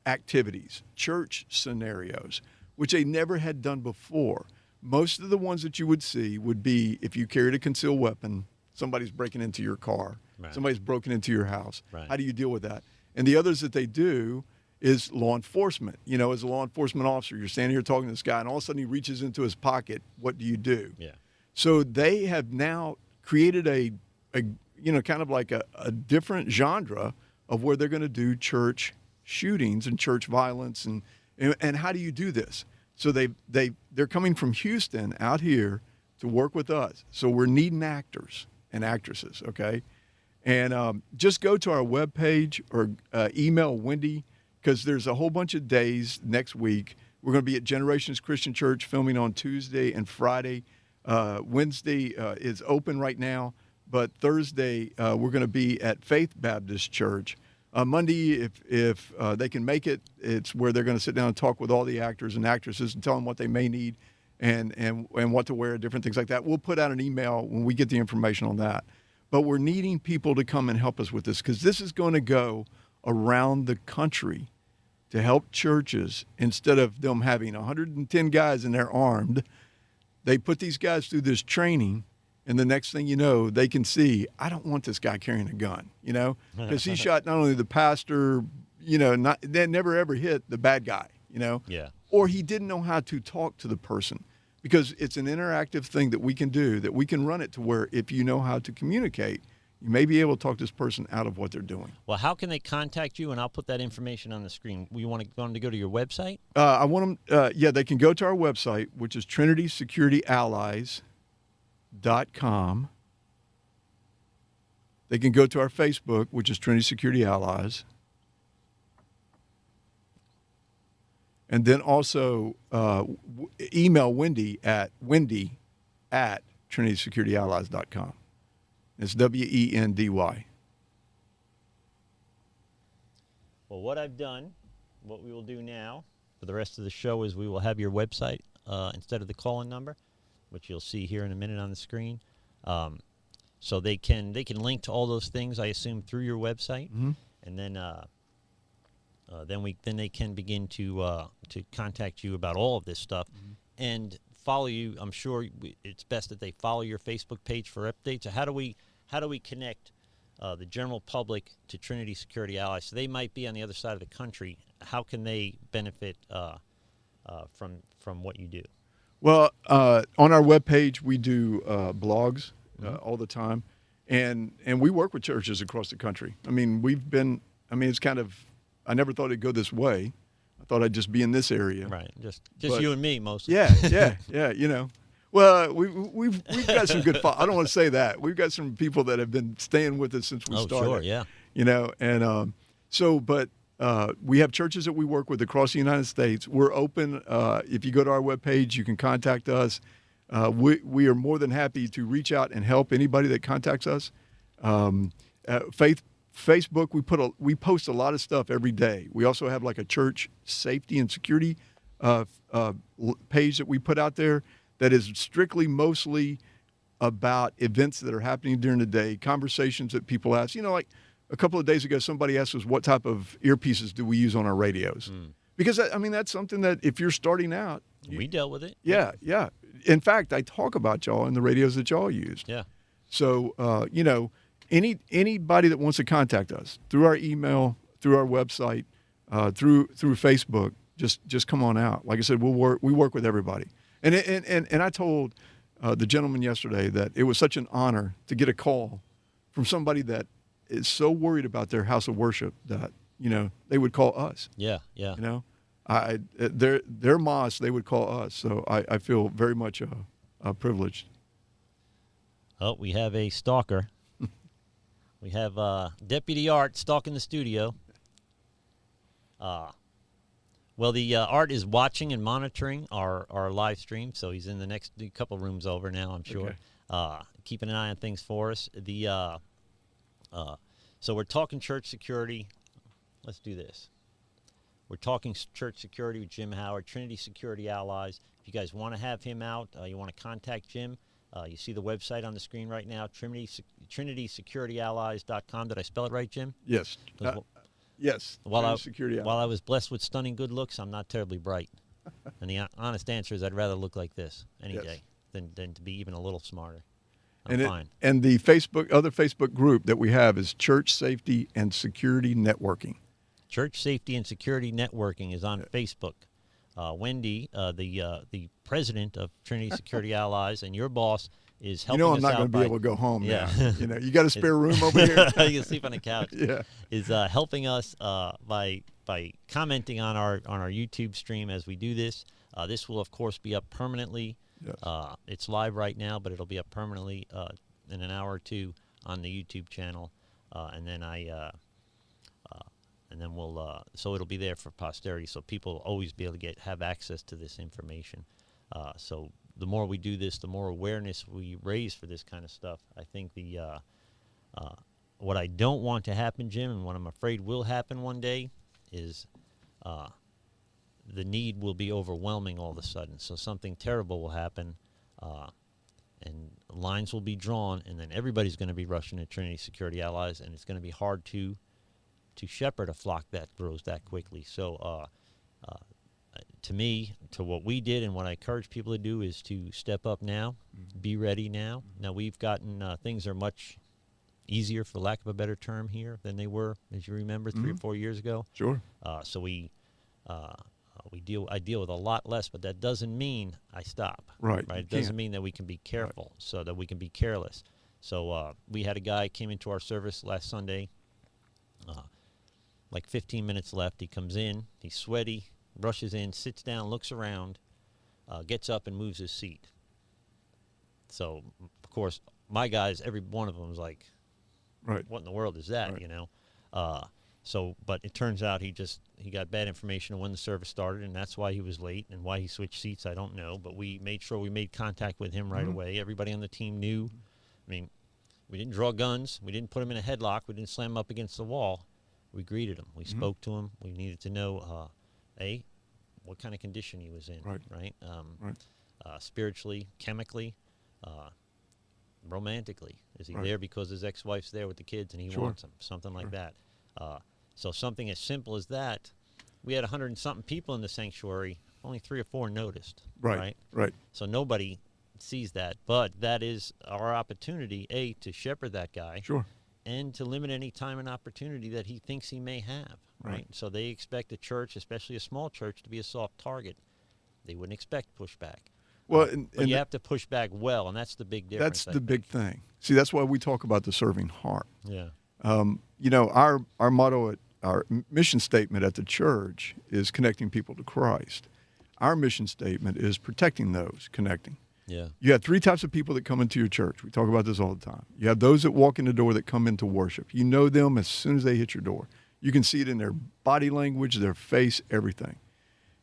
Speaker 4: activities, church scenarios, which they never had done before. Most of the ones that you would see would be if you carried a concealed weapon, somebody's breaking into your car, somebody's broken into your house.
Speaker 1: Right.
Speaker 4: How do you deal with that? And the others that they do is law enforcement. You know, as a law enforcement officer, you're standing here talking to this guy, and all of a sudden he reaches into his pocket. What do you do?
Speaker 1: Yeah.
Speaker 4: So they have now created a you know, kind of like a different genre of where they're going to do church shootings and church violence, and how do you do this? So they're coming from Houston out here to work with us. So we're needing actors and actresses, okay? And just go to our webpage or email Wendy, because there's a whole bunch of days next week. We're going to be at Generations Christian Church filming on Tuesday and Friday. Wednesday is open right now. but Thursday we're going to be at Faith Baptist Church. Monday, if they can make it, it's where they're going to sit down and talk with all the actors and actresses and tell them what they may need and what to wear, different things like that. We'll put out an email when we get the information on that. But we're needing people to come and help us with this, because this is going to go around the country to help churches. Instead of them having 110 guys and they're armed, they put these guys through this training, and the next thing you know, they can see, I don't want this guy carrying a gun, because he shot not only the pastor, they never ever hit the bad guy,
Speaker 1: Yeah.
Speaker 4: or he didn't know how to talk to the person, because it's an interactive thing that we can do, that we can run it to where if you know how to communicate, you may be able to talk this person out of what they're doing.
Speaker 1: Well, how can they contact you? And I'll put that information on the screen. You want them to go to your website?
Speaker 4: I want them, they can go to our website, which is TrinitySecurityAllies.com. They can go to our Facebook, which is Trinity Security Allies. And then also email Wendy at TrinitySecurityAllies.com. It's Wendy.
Speaker 1: Well, what I've done, what we will do now for the rest of the show is we will have your website instead of the call-in number, which you'll see here in a minute on the screen. So they can link to all those things, I assume, through your website, and then they can begin to contact you about all of this stuff and follow you. I'm sure it's best that they follow your Facebook page for updates. So how do we connect the general public to Trinity Security Allies? So they might be on the other side of the country. How can they benefit from what you do?
Speaker 4: Well, on our webpage, we do blogs all the time, and we work with churches across the country. I mean, it's kind of, I never thought it'd go this way. I thought I'd just be in this area.
Speaker 1: Right, just you and me mostly.
Speaker 4: Yeah. Well, we've got some good. I don't want to say that. We've got some people that have been staying with us since we started.
Speaker 1: Oh, sure, yeah.
Speaker 4: And but we have churches that we work with across the United States. We're open. If you go to our webpage, you can contact us. We are more than happy to reach out and help anybody that contacts us. Facebook, we post a lot of stuff every day. We also have like a church safety and security page that we put out there that is strictly mostly about events that are happening during the day, conversations that people ask. Like a couple of days ago, somebody asked us what type of earpieces do we use on our radios. Because, that's something that if you're starting out.
Speaker 1: We dealt with it.
Speaker 4: Yeah. In fact, I talk about y'all in the radios that y'all used.
Speaker 1: Yeah.
Speaker 4: So, anybody that wants to contact us through our email, through our website, through Facebook, just come on out. Like I said, we work with everybody. And I told the gentleman yesterday that it was such an honor to get a call from somebody that is so worried about their house of worship that they would call us.
Speaker 1: Yeah.
Speaker 4: Their mosque, they would call us. So I feel very much privileged.
Speaker 1: Oh, we have a stalker. We have Deputy Art stalking the studio. Well, the Art is watching and monitoring our live stream, so he's in the next couple rooms over now, I'm sure. Okay. Keeping an eye on things for us. So we're talking church security. Let's do this. We're talking church security with Jim Howard, Trinity Security Allies. If you guys want to have him out, you want to contact Jim, you see the website on the screen right now, TrinitySecurityAllies.com. Did I spell it right, Jim?
Speaker 4: Yes. Yes.
Speaker 1: While I was blessed with stunning good looks, I'm not terribly bright. And the honest answer is I'd rather look like this any day than to be even a little smarter. I'm fine.
Speaker 4: And the other Facebook group that we have is Church Safety and Security Networking.
Speaker 1: Church Safety and Security Networking is on Facebook. Wendy, the president of Trinity Security Allies, and your boss is helping us out.
Speaker 4: I'm not going to be able to go home now.
Speaker 1: Yeah.
Speaker 4: You got a spare room over here?
Speaker 1: You can sleep on the couch.
Speaker 4: Yeah. Is
Speaker 1: helping us by commenting on our YouTube stream as we do this. This will, of course, be up permanently. Yes. It's live right now, but it'll be up permanently in an hour or two on the YouTube channel. And then we'll so it'll be there for posterity, so people will always be able to have access to this information. So the more we do this, the more awareness we raise for this kind of stuff. I think what I don't want to happen, Jim, and what I'm afraid will happen one day is the need will be overwhelming all of a sudden. So something terrible will happen, and lines will be drawn, and then everybody's going to be rushing to Trinity Security Allies, and it's going to be hard to shepherd a flock that grows that quickly. So to me, to what we did and what I encourage people to do is to step up now, be ready now. Now we've gotten, things are much easier, for lack of a better term, here than they were, as you remember, 3 or 4 years ago.
Speaker 4: Sure.
Speaker 1: So I deal with a lot less, but that doesn't mean I stop.
Speaker 4: Right.
Speaker 1: It doesn't mean that we can be careful, so that we can be careless. So we had a guy came into our service last Sunday, like 15 minutes left. He comes in, he's sweaty, rushes in, sits down, looks around, gets up and moves his seat. So, of course, my guys, every one of them was like,
Speaker 4: right,
Speaker 1: what in the world is that,
Speaker 4: right.
Speaker 1: you know? But it turns out he got bad information on when the service started, and that's why he was late, and why he switched seats, I don't know. But we made sure we made contact with him right away. Everybody on the team knew. I mean, we didn't draw guns. We didn't put him in a headlock. We didn't slam him up against the wall. We greeted him. We spoke to him. We needed to know, what kind of condition he was in, right? Spiritually, chemically, romantically. Is he there because his ex-wife's there with the kids and he wants them? Something like that. So something as simple as that. We had 100 and something people in the sanctuary. Only 3 or 4 noticed. Right. So nobody sees that, but that is our opportunity, to shepherd that guy.
Speaker 4: Sure.
Speaker 1: And to limit any time and opportunity that he thinks he may have, right? So they expect a church, especially a small church, to be a soft target. They wouldn't expect pushback.
Speaker 4: Well,
Speaker 1: but you have to push back well, and that's the big difference.
Speaker 4: That's the big thing. See, that's why we talk about the serving heart.
Speaker 1: Yeah.
Speaker 4: You know, our motto, our mission statement at the church is connecting people to Christ. Our mission statement is protecting those connecting.
Speaker 1: Yeah.
Speaker 4: You have 3 types of people that come into your church. We talk about this all the time. You have those that walk in the door that come into worship. You know them as soon as they hit your door. You can see it in their body language, their face, everything.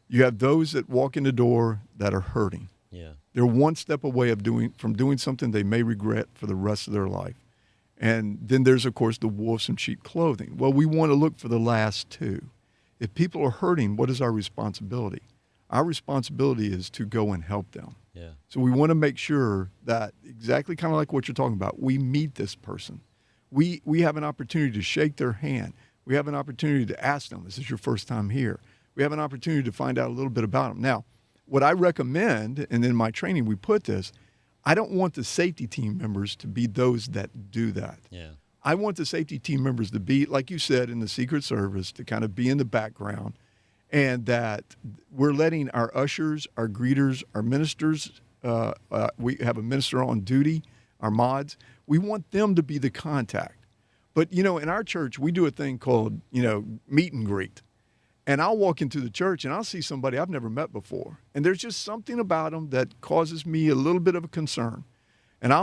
Speaker 4: You have those that walk in the door that are hurting.
Speaker 1: Yeah.
Speaker 4: They're one step away from doing something they may regret for the rest of their life. And then there's, of course, the wolves in sheep clothing. Well, we want to look for the last 2. If people are hurting, what is our responsibility? Our responsibility is to go and help them.
Speaker 1: Yeah.
Speaker 4: So we want to make sure that, exactly kind of like what you're talking about, we meet this person. We have an opportunity to shake their hand. We have an opportunity to ask them, is this your first time here? We have an opportunity to find out a little bit about them. Now, what I recommend, and in my training we put this, I don't want the safety team members to be those that do that.
Speaker 1: Yeah.
Speaker 4: I want the safety team members to be, like you said, in the Secret Service, to kind of be in the background, and that we're letting our ushers, our greeters, our ministers, we have a minister on duty, our mods, we want them to be the contact. But, you know, in our church, we do a thing called, meet and greet. And I'll walk into the church and I'll see somebody I've never met before. And there's just something about them that causes me a little bit of a concern. And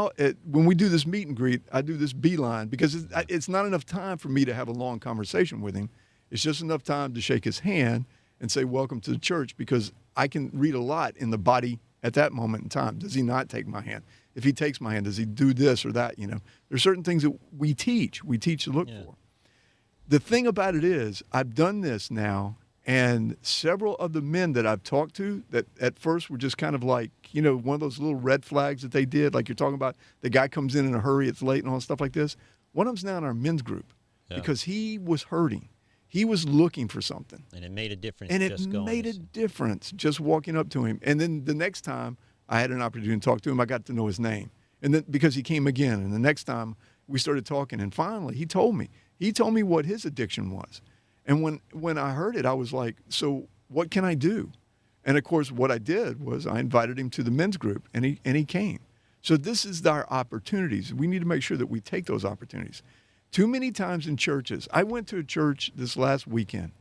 Speaker 4: when we do this meet and greet, I do this beeline because it's not enough time for me to have a long conversation with him. It's just enough time to shake his hand and say, welcome to the church, because I can read a lot in the body at that moment in time. Does he not take my hand? If he takes my hand, does he do this or that? There's certain things that we teach to look for. The thing about it is, I've done this now, and several of the men that I've talked to that at first were just kind of like, one of those little red flags that they did, like you're talking about, the guy comes in a hurry, it's late and all stuff like this. One of them's now in our men's group because he was hurting. He was looking for something.
Speaker 1: And it made a difference.
Speaker 4: And it made a difference just walking up to him. And then the next time I had an opportunity to talk to him, I got to know his name. And then because he came again, and the next time we started talking, and finally he told me what his addiction was. And when I heard it, I was like, so what can I do? And of course, what I did was I invited him to the men's group, and he came. So this is our opportunities. We need to make sure that we take those opportunities. Too many times in churches, I went to a church this last weekend.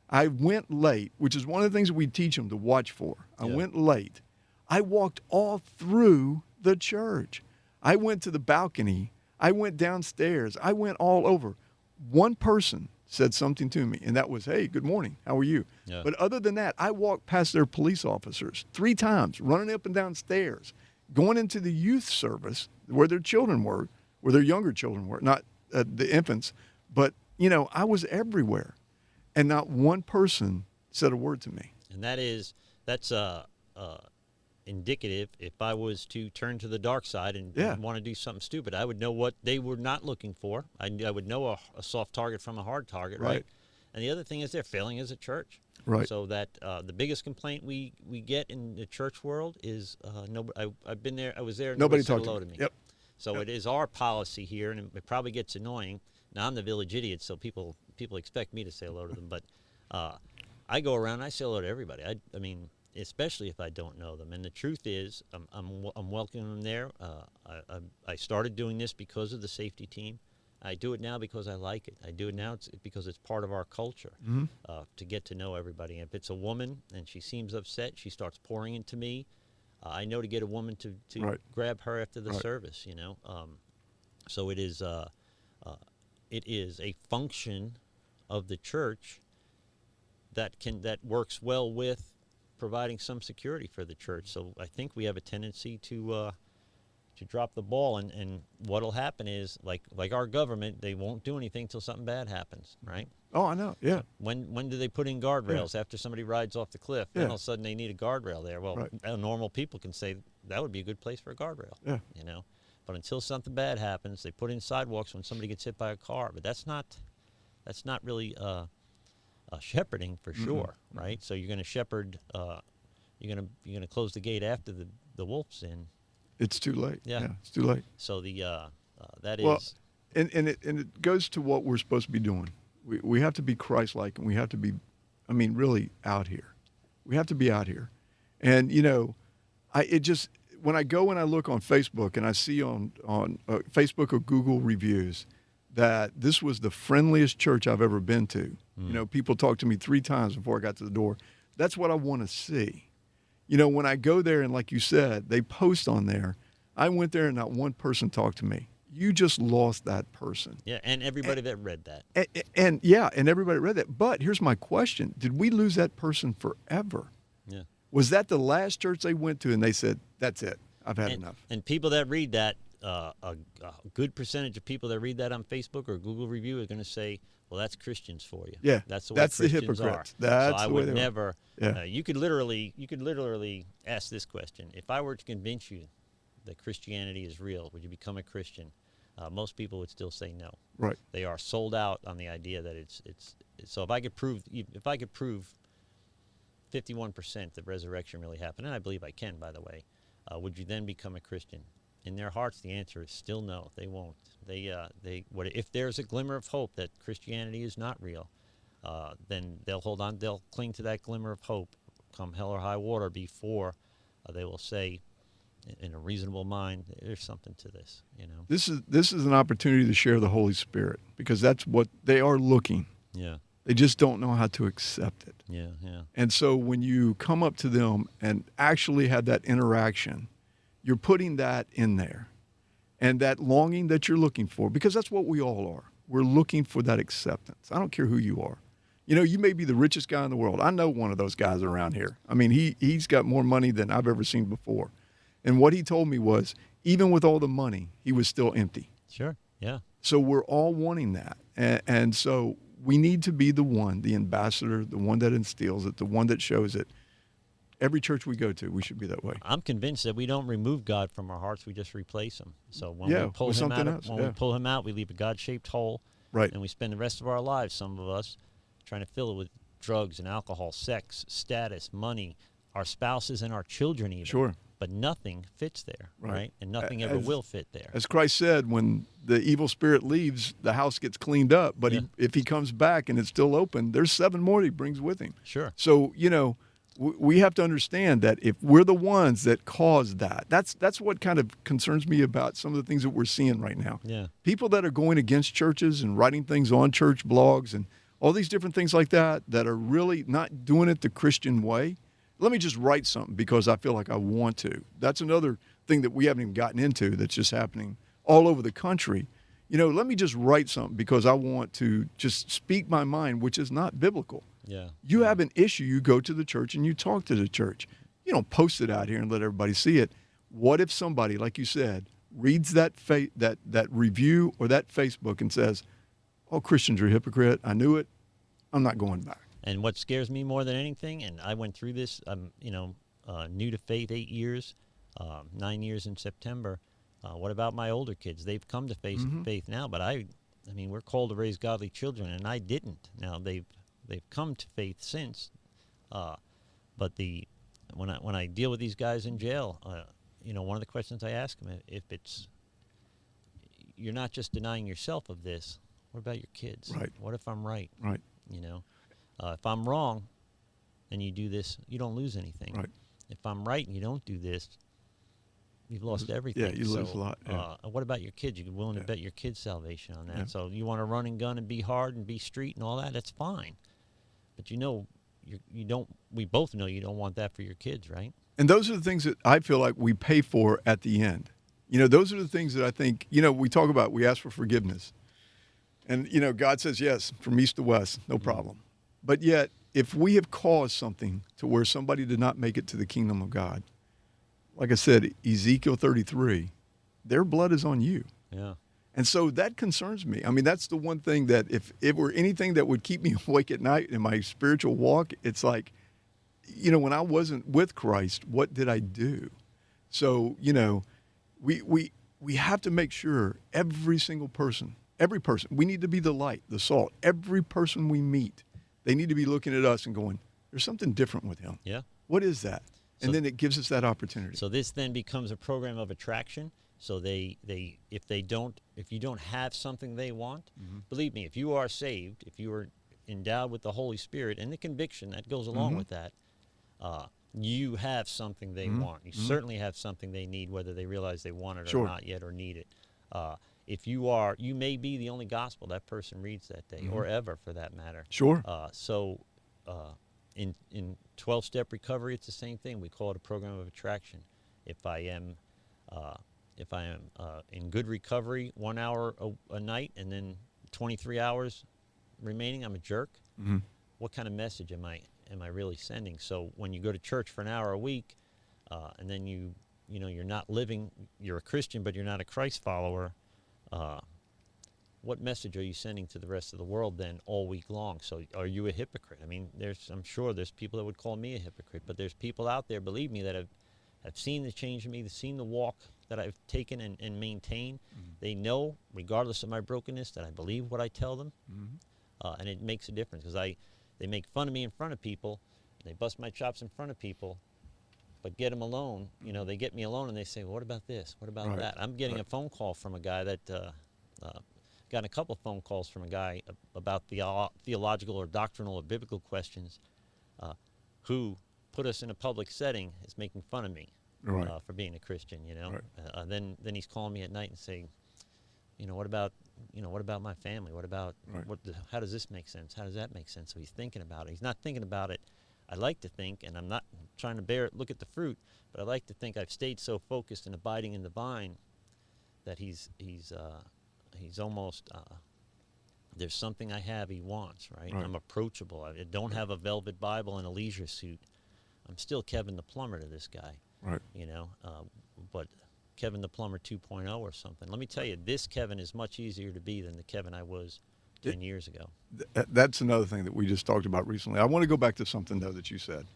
Speaker 4: I went late, which is one of the things that we teach them to watch for. I went late. I walked all through the church. I went to the balcony. I went downstairs. I went all over. One person said something to me, and that was, hey, good morning, how are you?
Speaker 1: Yeah.
Speaker 4: But other than that, I walked past their police officers 3 times, running up and down stairs, going into the youth service where their children were, where their younger children were, not the infants. But, I was everywhere, and not one person said a word to me.
Speaker 1: And that's indicative. If I was to turn to the dark side and want to do something stupid, I would know what they were not looking for. I would know a soft target from a hard target, right? And the other thing is they're failing as a church.
Speaker 4: Right.
Speaker 1: So that the biggest complaint we get in the church world is I've been there. I was there.
Speaker 4: Nobody
Speaker 1: said
Speaker 4: talked
Speaker 1: hello
Speaker 4: to
Speaker 1: me.
Speaker 4: Yep.
Speaker 1: So it is our policy here, and it probably gets annoying. Now I'm the village idiot, so people expect me to say hello to them, but I go around and I say hello to everybody. I mean, especially if I don't know them. And the truth is, I'm welcoming them there. I started doing this because of the safety team. I do it now because I like it. I do it now because it's part of our culture to get to know everybody. If it's a woman and she seems upset, she starts pouring into me. I know to get a woman to grab her after the service. So it is a function of the church that works well with providing some security for the church. So I think we have a tendency to drop the ball, and what'll happen is like our government, they won't do anything till something bad happens, right?
Speaker 4: Oh, I know. Yeah.
Speaker 1: When do they put in guardrails after somebody rides off the cliff? Then all of a sudden they need a guardrail there. Well, normal people can say that would be a good place for a guardrail. Yeah. But until something bad happens, they put in sidewalks when somebody gets hit by a car. But that's not really shepherding for sure, right? So you're going to shepherd. You're going to close the gate after the wolf's in.
Speaker 4: It's too late.
Speaker 1: Yeah,
Speaker 4: it's too late.
Speaker 1: So
Speaker 4: and it goes to what we're supposed to be doing. We have to be Christ-like, and we have to be, really out here. We have to be out here, and when I go and I look on Facebook and I see on Facebook or Google reviews that this was the friendliest church I've ever been to. People talked to me 3 times before I got to the door. That's what I want to see. When I go there and like you said, they post on there, I went there and not one person talked to me. You just lost that person.
Speaker 1: Yeah, and everybody that read that.
Speaker 4: And everybody read that. But here's my question. Did we lose that person forever?
Speaker 1: Yeah.
Speaker 4: Was that the last church they went to and they said, that's it, I've had enough?
Speaker 1: And people that read that, a good percentage of people that read that on Facebook or Google review are going to say, well, that's Christians for you.
Speaker 4: Yeah,
Speaker 1: that's the way Christians
Speaker 4: hypocrites.
Speaker 1: are.
Speaker 4: That's
Speaker 1: so I
Speaker 4: the way
Speaker 1: would
Speaker 4: they
Speaker 1: never.
Speaker 4: Yeah.
Speaker 1: You could literally ask this question: if I were to convince you that Christianity is real, would you become a Christian? Most people would still say no.
Speaker 4: Right.
Speaker 1: They are sold out on the idea that it's. So if I could prove 51% that resurrection really happened, and I believe I can, by the way, would you then become a Christian? In their hearts, the answer is still no. They won't. If there's a glimmer of hope that Christianity is not real, then they'll hold on. They'll cling to that glimmer of hope, come hell or high water, before they will say, in a reasonable mind, there's something to this.
Speaker 4: This is an opportunity to share the Holy Spirit, because that's what they are looking.
Speaker 1: Yeah.
Speaker 4: They just don't know how to accept it.
Speaker 1: Yeah, yeah.
Speaker 4: And so when you come up to them and actually have that interaction, you're putting that in there, and that longing that you're looking for, because that's what we all are. We're looking for that acceptance. I don't care who you are. You may be the richest guy in the world. I know one of those guys around here. He's got more money than I've ever seen before. And what he told me was, even with all the money, he was still empty.
Speaker 1: Sure, yeah.
Speaker 4: So we're all wanting that. And so we need to be the one, the ambassador, the one that instills it, the one that shows it. Every church we go to, we should be that way.
Speaker 1: I'm convinced that we don't remove God from our hearts; we just replace him. So when we pull him out, we pull him out, we leave a God-shaped hole,
Speaker 4: right?
Speaker 1: And we spend the rest of our lives, some of us, trying to fill it with drugs and alcohol, sex, status, money, our spouses, and our children, even.
Speaker 4: Sure.
Speaker 1: But nothing fits there, right? And nothing ever will fit there.
Speaker 4: As Christ said, when the evil spirit leaves, the house gets cleaned up. But if he comes back and it's still open, there's 7 more he brings with him.
Speaker 1: Sure.
Speaker 4: So we have to understand that if we're the ones that cause that, that's what kind of concerns me about some of the things that we're seeing right now.
Speaker 1: Yeah.
Speaker 4: People that are going against churches and writing things on church blogs and all these different things like that are really not doing it the Christian way. Let me just write something because I feel like I want to. That's another thing that we haven't even gotten into that's just happening all over the country. let me just write something because I want to just speak my mind, which is not biblical.
Speaker 1: Yeah.
Speaker 4: You have an issue, you go to the church and you talk to the church. You don't post it out here and let everybody see it. What if somebody, like you said, reads that review or that Facebook and says, "Oh, Christians are a hypocrite. I knew it. I'm not going back."
Speaker 1: And what scares me more than anything, and I went through this, new to faith 8 years, 9 years in September. What about my older kids? They've come to faith now, but I mean, we're called to raise godly children, and I didn't. Now they've come to faith since, but when I deal with these guys in jail, one of the questions I ask them, if it's, you're not just denying yourself of this, what about your kids?
Speaker 4: Right.
Speaker 1: What if I'm right?
Speaker 4: Right.
Speaker 1: If I'm wrong and you do this, you don't lose anything.
Speaker 4: Right.
Speaker 1: If I'm right and you don't do this, you've lost everything.
Speaker 4: Yeah, you lose a lot. Yeah.
Speaker 1: What about your kids? You're willing to bet your kids' salvation on that.
Speaker 4: Yeah.
Speaker 1: So you want to run and gun and be hard and be street and all that, that's fine. But you don't, we both know you don't want that for your kids, right?
Speaker 4: And those are the things that I feel like we pay for at the end. Those are the things that I think, we talk about, we ask for forgiveness. And, God says, yes, from east to west, no problem. But yet, if we have caused something to where somebody did not make it to the kingdom of God, like I said, Ezekiel 33, their blood is on you.
Speaker 1: Yeah.
Speaker 4: And so that concerns me. I mean, that's the one thing that if it were anything that would keep me awake at night in my spiritual walk, it's like, when I wasn't with Christ, what did I do? So, we have to make sure every person, we need to be the light, the salt. Every person we meet, they need to be looking at us and going, there's something different with him.
Speaker 1: Yeah.
Speaker 4: What is that? And
Speaker 1: So-
Speaker 4: then it gives us that opportunity.
Speaker 1: So this then becomes a program of attraction. So if you don't have something they want, believe me, if you are saved, if you are endowed with the Holy Spirit and the conviction that goes along with that, you have something they want. You certainly have something they need, whether they realize they want it
Speaker 4: Sure.
Speaker 1: or not yet or need it. If you may be the only gospel that person reads that day, or ever for that matter.
Speaker 4: Sure.
Speaker 1: In 12-step recovery, it's the same thing. We call it a program of attraction. If I am in good recovery 1 hour a night and then 23 hours remaining, I'm a jerk. What kind of message am I really sending? So when you go to church for an hour a week, and then you're not living, you're a Christian but you're not a Christ follower, what message are you sending to the rest of the world then all week long? So are you a hypocrite? I mean, I'm sure there's people that would call me a hypocrite, but there's people out there, believe me, that have seen the change in me, they've seen the walk that I've taken and maintained. They know, regardless of my brokenness, that I believe what I tell them, and it makes a difference because they make fun of me in front of people, and they bust my chops in front of people, but get them alone. They get me alone and they say, well, what about this? What about that? I'm getting a phone call from a guy that, gotten a couple of phone calls from a guy about theological or doctrinal or biblical questions, who put us in a public setting is making fun of me for being a Christian, Then he's calling me at night and saying, what about my family? What about, how does this make sense? How does that make sense? So he's thinking about it. He's not thinking about it. I like to think, and I'm not trying to look at the fruit, but I like to think I've stayed so focused and abiding in the vine that he's almost, there's something I have he wants, right? I'm approachable. I don't have a velvet Bible and a leisure suit. I'm still Kevin the plumber to this guy, but Kevin the plumber 2.0 or something. Let me tell you, this Kevin is much easier to be than the Kevin I was 10 years ago.
Speaker 4: That's another thing that we just talked about recently. I want to go back to something, though, that you said.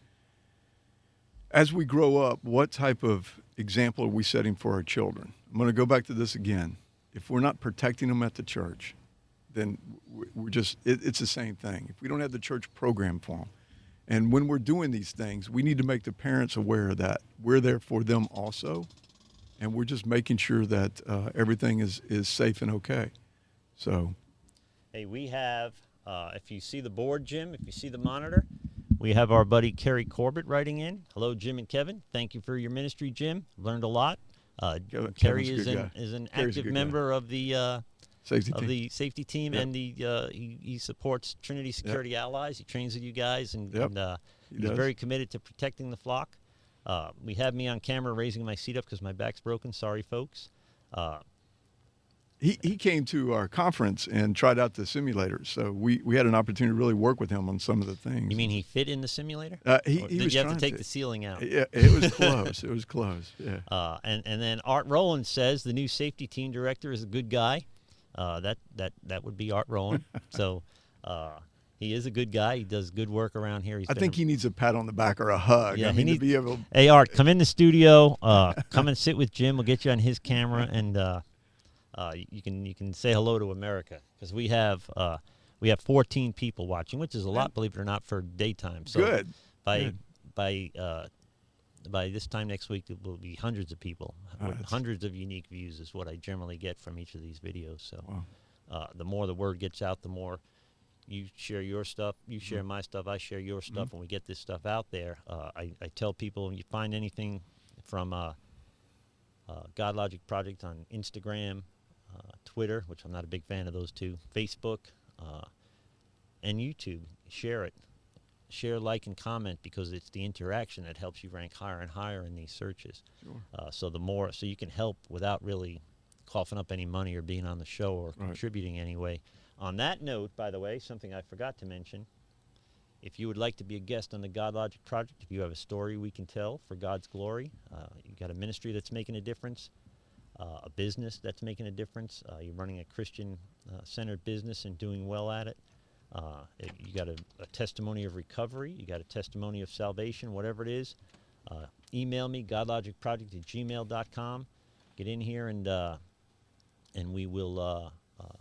Speaker 4: As we grow up, what type of example are we setting for our children? I'm going to go back to this again. If we're not protecting them at the church, then we're just, it's the same thing. If we don't have the church program for them, and when we're doing these things, we need to make the parents aware that we're there for them also, and we're just making sure that everything is safe and okay. So,
Speaker 1: hey, we have, if you see the board, Jim, if you see the monitor, we have our buddy Kerry Corbett writing in. Hello, Jim and Kevin. Thank you for your ministry, Jim. Learned a lot. Kerry is an active member of the safety team, and he supports Trinity Security Allies. He trains with you guys, and he's very committed to protecting the flock. We have me on camera raising my seat up because my back's broken. Sorry, folks.
Speaker 4: he came to our conference and tried out the simulators. So we had an opportunity to really work with him on some of the things.
Speaker 1: You mean he fit in the simulator?
Speaker 4: He
Speaker 1: Did
Speaker 4: was
Speaker 1: you have to
Speaker 4: trying
Speaker 1: take the ceiling out?
Speaker 4: Yeah, it was close. It was close. Yeah.
Speaker 1: And then Art Rowland says the new safety team director is a good guy. That would be Art Rowland. So he is a good guy. He does good work around here.
Speaker 4: I think he needs a pat on the back or a hug.
Speaker 1: Yeah,
Speaker 4: I mean, to be able.
Speaker 1: Hey, Art, come in the studio. Come and sit with Jim. We'll get you on his camera, and you can say hello to America, because we have 14 people watching, which is a lot, believe it or not, for daytime. So
Speaker 4: Good.
Speaker 1: By this time next week, it will be hundreds of people. Hundreds of unique views is what I generally get from each of these videos. So the more the word gets out, the more you share your stuff, you share my stuff, I share your stuff, and we get this stuff out there. I tell people, when you find anything from Godlogic Project on Instagram, Twitter, which I'm not a big fan of those two, Facebook, and YouTube, share it. Share, like, and comment, because it's the interaction that helps you rank higher and higher in these searches.
Speaker 4: Sure.
Speaker 1: So you can help without really coughing up any money or being on the show or contributing anyway. On that note, by the way, something I forgot to mention, if you would like to be a guest on the Godlogic Project, if you have a story we can tell for God's glory, you've got a ministry that's making a difference, a business that's making a difference, you're running a Christian-centered business and doing well at it, you got a testimony of recovery, you got a testimony of salvation, whatever it is, email me, godlogicproject@gmail.com. Get in here, and we will,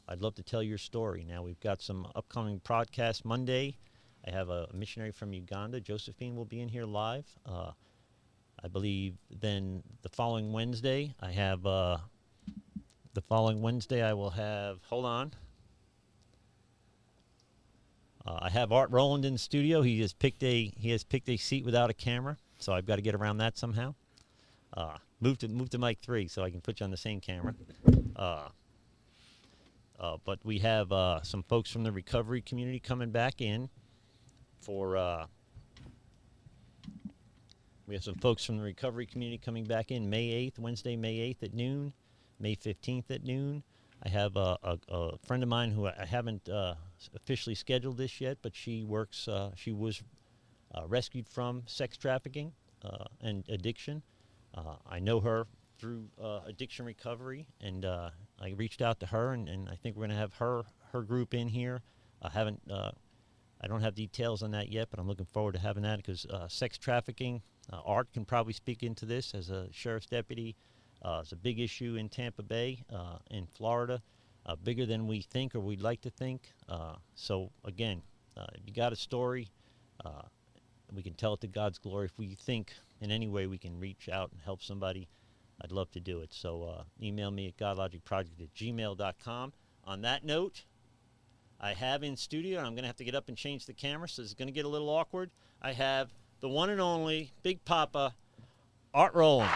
Speaker 1: I'd love to tell your story. Now, we've got some upcoming podcasts Monday. I have a missionary from Uganda, Josephine, will be in here live. I believe then the following Wednesday, I will have, hold on. I have Art Rowland in the studio. He has picked a seat without a camera, so I've got to get around that somehow. Move to mic 3 so I can put you on the same camera. But we have some folks from the recovery community coming back in for. We have some folks from the recovery community coming back in May 8th, Wednesday, May 8th at noon, May 15th at noon. I have a friend of mine who I haven't officially scheduled this yet, but she works. She was rescued from sex trafficking and addiction. I know her through addiction recovery, and I reached out to her, and I think we're going to have her group in here. I don't have details on that yet, but I'm looking forward to having that, because sex trafficking, Art can probably speak into this as a sheriff's deputy. It's a big issue in Tampa Bay, in Florida, bigger than we think or we'd like to think. So again, if you got a story, we can tell it to God's glory. If we think in any way we can reach out and help somebody, I'd love to do it. So email me at godlogicproject@gmail.com. On that note, I have in studio, and I'm going to have to get up and change the camera, so it's going to get a little awkward. I have the one and only Big Papa, Art Rowland.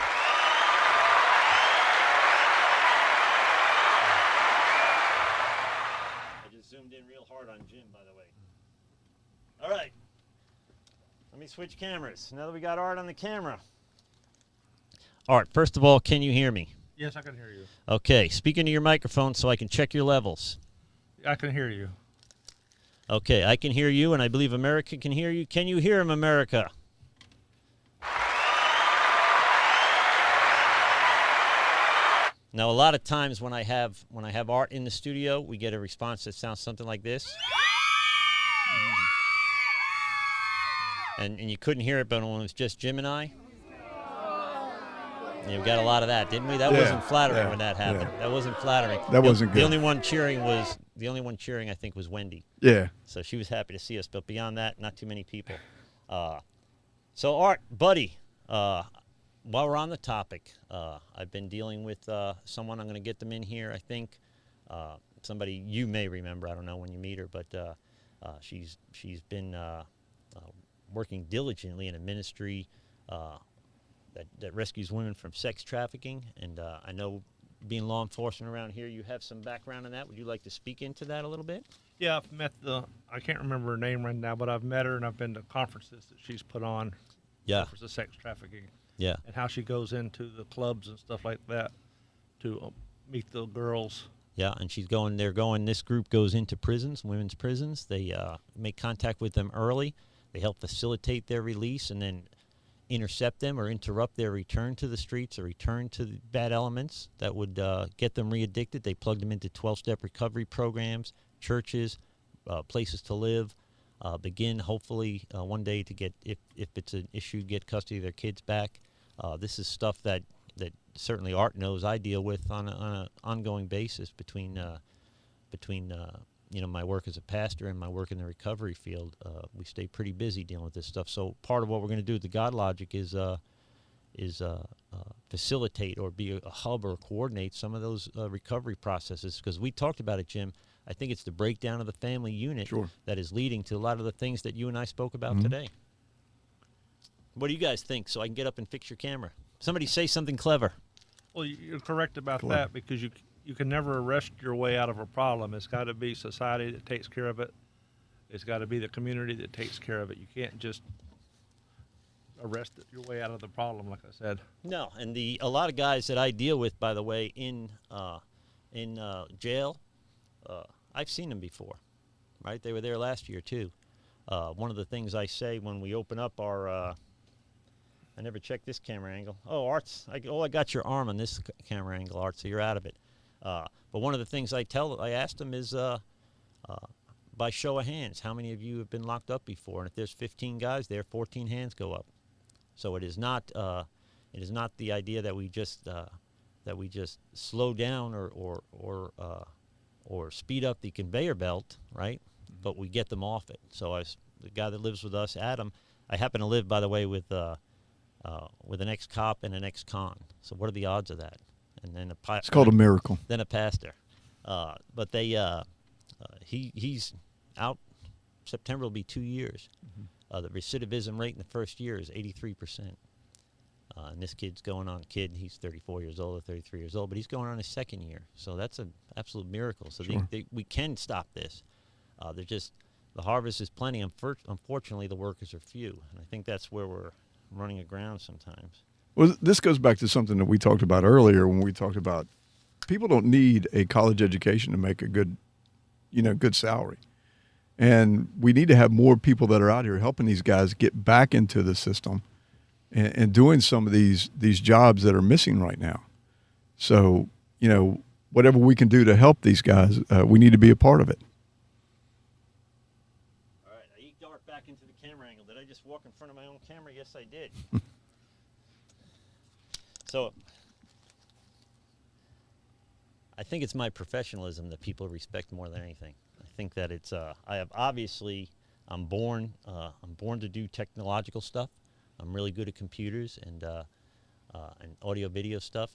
Speaker 1: I just zoomed in real hard on Jim, by the way. All right. Let me switch cameras. Now that we got Art on the camera. Art, first of all, can you hear me?
Speaker 3: Yes, I can hear you.
Speaker 1: Okay, speak into your microphone so I can check your levels.
Speaker 3: I can hear you.
Speaker 1: Okay, I can hear you, and I believe America can hear you. Can you hear him, America? Now, a lot of times when I have Art in the studio, we get a response that sounds something like this. And you couldn't hear it, but when it was just Jim and I, yeah, we got a lot of that, didn't we? That wasn't flattering when that happened. That wasn't flattering.
Speaker 4: That wasn't good.
Speaker 1: The only one cheering, I think, was Wendy.
Speaker 4: Yeah.
Speaker 1: So she was happy to see us, but beyond that, not too many people. So Art, buddy, while we're on the topic, I've been dealing with someone. I'm going to get them in here. I think somebody you may remember. I don't know when you meet her, but she's been working diligently in a ministry that rescues women from sex trafficking, and I know, being law enforcement around here, you have some background in that. Would you like to speak into that a little bit?
Speaker 3: Yeah, I've met I can't remember her name right now, but I've met her, and I've been to conferences that she's put on.
Speaker 1: Yeah.
Speaker 3: For the sex trafficking.
Speaker 1: Yeah.
Speaker 3: And how she goes into the clubs and stuff like that to meet the girls.
Speaker 1: Yeah, and this group goes into prisons, women's prisons. They make contact with them early. They help facilitate their release and then intercept them or interrupt their return to the streets or return to the bad elements that would get them re-addicted. They plug them into 12-step recovery programs, churches, places to live, begin hopefully one day to get, if it's an issue, get custody of their kids back. This is stuff that certainly Art knows I deal with on an ongoing basis between my work as a pastor and my work in the recovery field. We stay pretty busy dealing with this stuff. So part of what we're going to do with the Godlogic is facilitate or be a hub or coordinate some of those recovery processes, because we talked about it, Jim. I think it's the breakdown of the family unit that is leading to a lot of the things that you and I spoke about today. What do you guys think, so I can get up and fix your camera? Somebody say something clever.
Speaker 3: Well, you're correct about that, because you can never arrest your way out of a problem. It's got to be society that takes care of it. It's got to be the community that takes care of it. You can't just arrest your way out of the problem, like I said.
Speaker 1: No, and a lot of guys that I deal with, by the way, in jail, I've seen them before, right? They were there last year too. One of the things I say when we open up our I never checked this camera angle. Oh, Arts, I got your arm on this camera angle, Art, so you're out of it. But one of the things I asked them is, by show of hands, how many of you have been locked up before? And if there's 15 guys there, 14 hands go up. So it is not the idea that we just slow down or speed up the conveyor belt, right? But we get them off it. So the guy that lives with us, Adam, I happen to live, by the way, with an ex-cop and an ex-con. So what are the odds of that? And then
Speaker 4: it's called a miracle.
Speaker 1: Then a pastor. But he's out. September will be 2 years. The recidivism rate in the first year is 83%. And this kid's going on, he's 34 years old or 33 years old, but he's going on his second year. So that's an absolute miracle. So we can stop this. The harvest is plenty. Unfortunately, the workers are few. And I think that's where we're running aground sometimes.
Speaker 4: Well, this goes back to something that we talked about earlier when we talked about people don't need a college education to make a good salary. And we need to have more people that are out here helping these guys get back into the system and doing some of these jobs that are missing right now. So, whatever we can do to help these guys, we need to be a part of it.
Speaker 1: All right, I eked Art back into the camera angle. Did I just walk in front of my own camera? Yes, I did. So I think it's my professionalism that people respect more than anything. I think that it's I'm born to do technological stuff. I'm really good at computers and audio video stuff.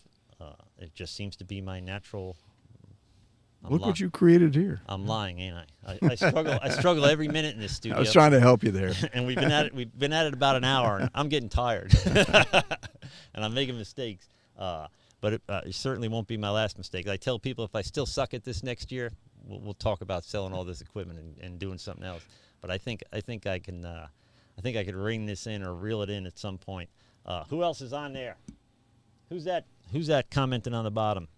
Speaker 1: It just seems to be my natural.
Speaker 4: Look what you created here.
Speaker 1: I'm lying, ain't I? I struggle. I struggle every minute in this studio.
Speaker 4: I was trying to help you there.
Speaker 1: And we've been at it about an hour, and I'm getting tired, and I'm making mistakes. But it certainly won't be my last mistake. I tell people if I still suck at this next year, we'll talk about selling all this equipment and doing something else. But I think I can ring this in or reel it in at some point. Who else is on there? Who's that commenting on the bottom?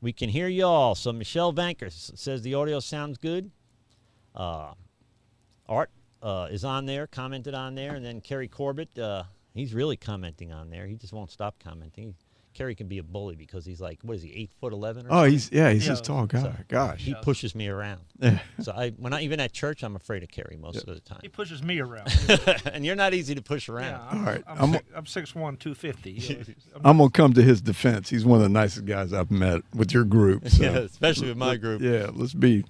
Speaker 1: We can hear you all. So Michelle Vanker says the audio sounds good. Art is on there, commented on there, and then Kerry Corbett, he's really commenting on there. He just won't stop commenting. Kerry can be a bully because he's like, what is he, 8'11" or something?
Speaker 4: He's this tall guy.
Speaker 1: So
Speaker 4: Gosh.
Speaker 1: He pushes me around. So even at church, I'm afraid of Kerry most of the time.
Speaker 3: He pushes me around.
Speaker 1: And you're not easy to push around.
Speaker 3: Yeah,
Speaker 4: all right.
Speaker 3: I'm 6'1", 250.
Speaker 4: I'm going to come to his defense. He's one of the nicest guys I've met with your group. So.
Speaker 1: Yeah, especially with my group.
Speaker 4: Yeah, let's be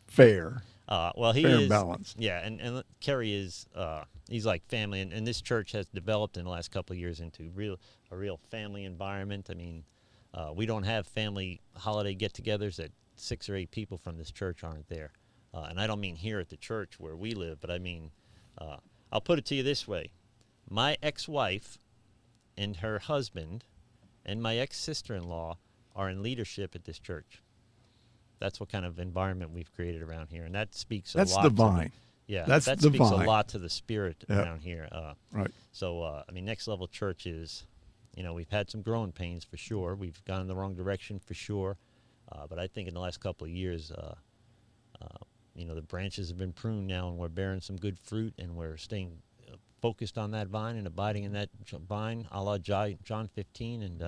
Speaker 4: fair.
Speaker 1: Well, he
Speaker 4: fair
Speaker 1: is
Speaker 4: and balanced.
Speaker 1: Yeah, and Kerry is he's like family, and this church has developed in the last couple of years into a real family environment. I mean, we don't have family holiday get-togethers that 6 or 8 people from this church aren't there. And I don't mean here at the church where we live, but I mean, I'll put it to you this way. My ex-wife and her husband and my ex-sister-in-law are in leadership at this church. That's what kind of environment we've created around here, and that speaks a lot.
Speaker 4: That's divine. That
Speaker 1: speaks a lot to the spirit around here.
Speaker 4: Right.
Speaker 1: So, Next Level Church is, we've had some growing pains for sure. We've gone in the wrong direction for sure. But I think in the last couple of years, the branches have been pruned now, and we're bearing some good fruit, and we're staying focused on that vine and abiding in that vine, a la John 15, and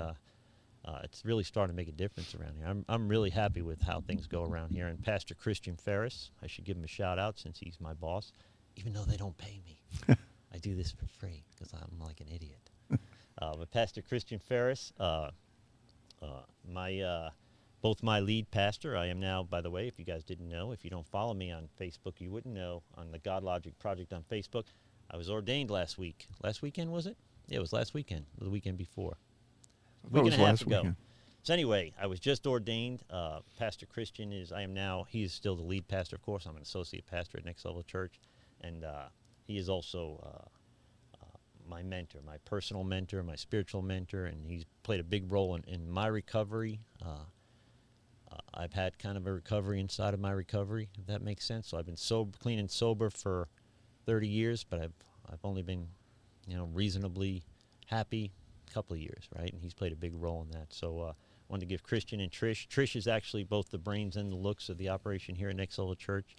Speaker 1: it's really starting to make a difference around here. I'm really happy with how things go around here. And Pastor Christian Ferris, I should give him a shout out since he's my boss, even though they don't pay me. I do this for free because I'm like an idiot. But Pastor Christian Ferris, both my lead pastor. I am now, by the way, if you guys didn't know, if you don't follow me on Facebook, you wouldn't know, on the Godlogic Project on Facebook. I was ordained last week. Last weekend, was it? Yeah, it was last weekend, the weekend before. A week and a half ago. So anyway, I was just ordained. Pastor Christian he is still the lead pastor, of course. I'm an associate pastor at Next Level Church. And he is also my mentor, my personal mentor, my spiritual mentor, and he's played a big role in my recovery. I've had kind of a recovery inside of my recovery, if that makes sense. So I've been clean and sober for 30 years, but I've only been, reasonably happy a couple of years, right? And he's played a big role in that. So I wanted to give Christian and Trish. Trish is actually both the brains and the looks of the operation here at Next Level Church.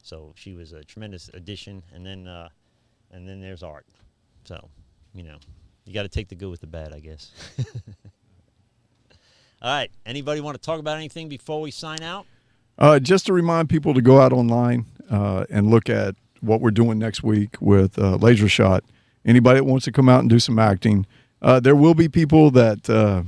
Speaker 1: So she was a tremendous addition. And then there's Art. So, you got to take the good with the bad, I guess. All right. Anybody want to talk about anything before we sign out?
Speaker 4: Just to remind people to go out online and look at what we're doing next week with Laser Shot. Anybody that wants to come out and do some acting, there will be people that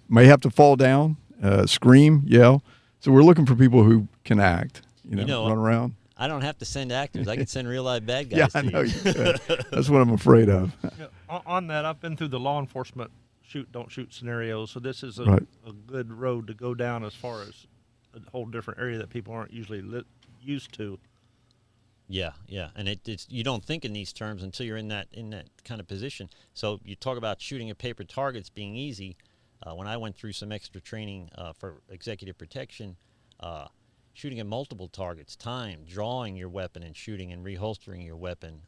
Speaker 4: may have to fall down, scream, yell. So we're looking for people who can act, run around.
Speaker 1: I don't have to send actors. I can send real live bad guys.
Speaker 4: Yeah, I know you could. That's what I'm afraid of.
Speaker 3: On that, I've been through the law enforcement shoot, don't shoot scenarios, so this is a good road to go down as far as a whole different area that people aren't usually used to.
Speaker 1: Yeah, and it's you don't think in these terms until you're in that kind of position. So you talk about shooting at paper targets being easy. When I went through some extra training for executive protection, shooting at multiple targets, drawing your weapon and shooting and reholstering your weapon,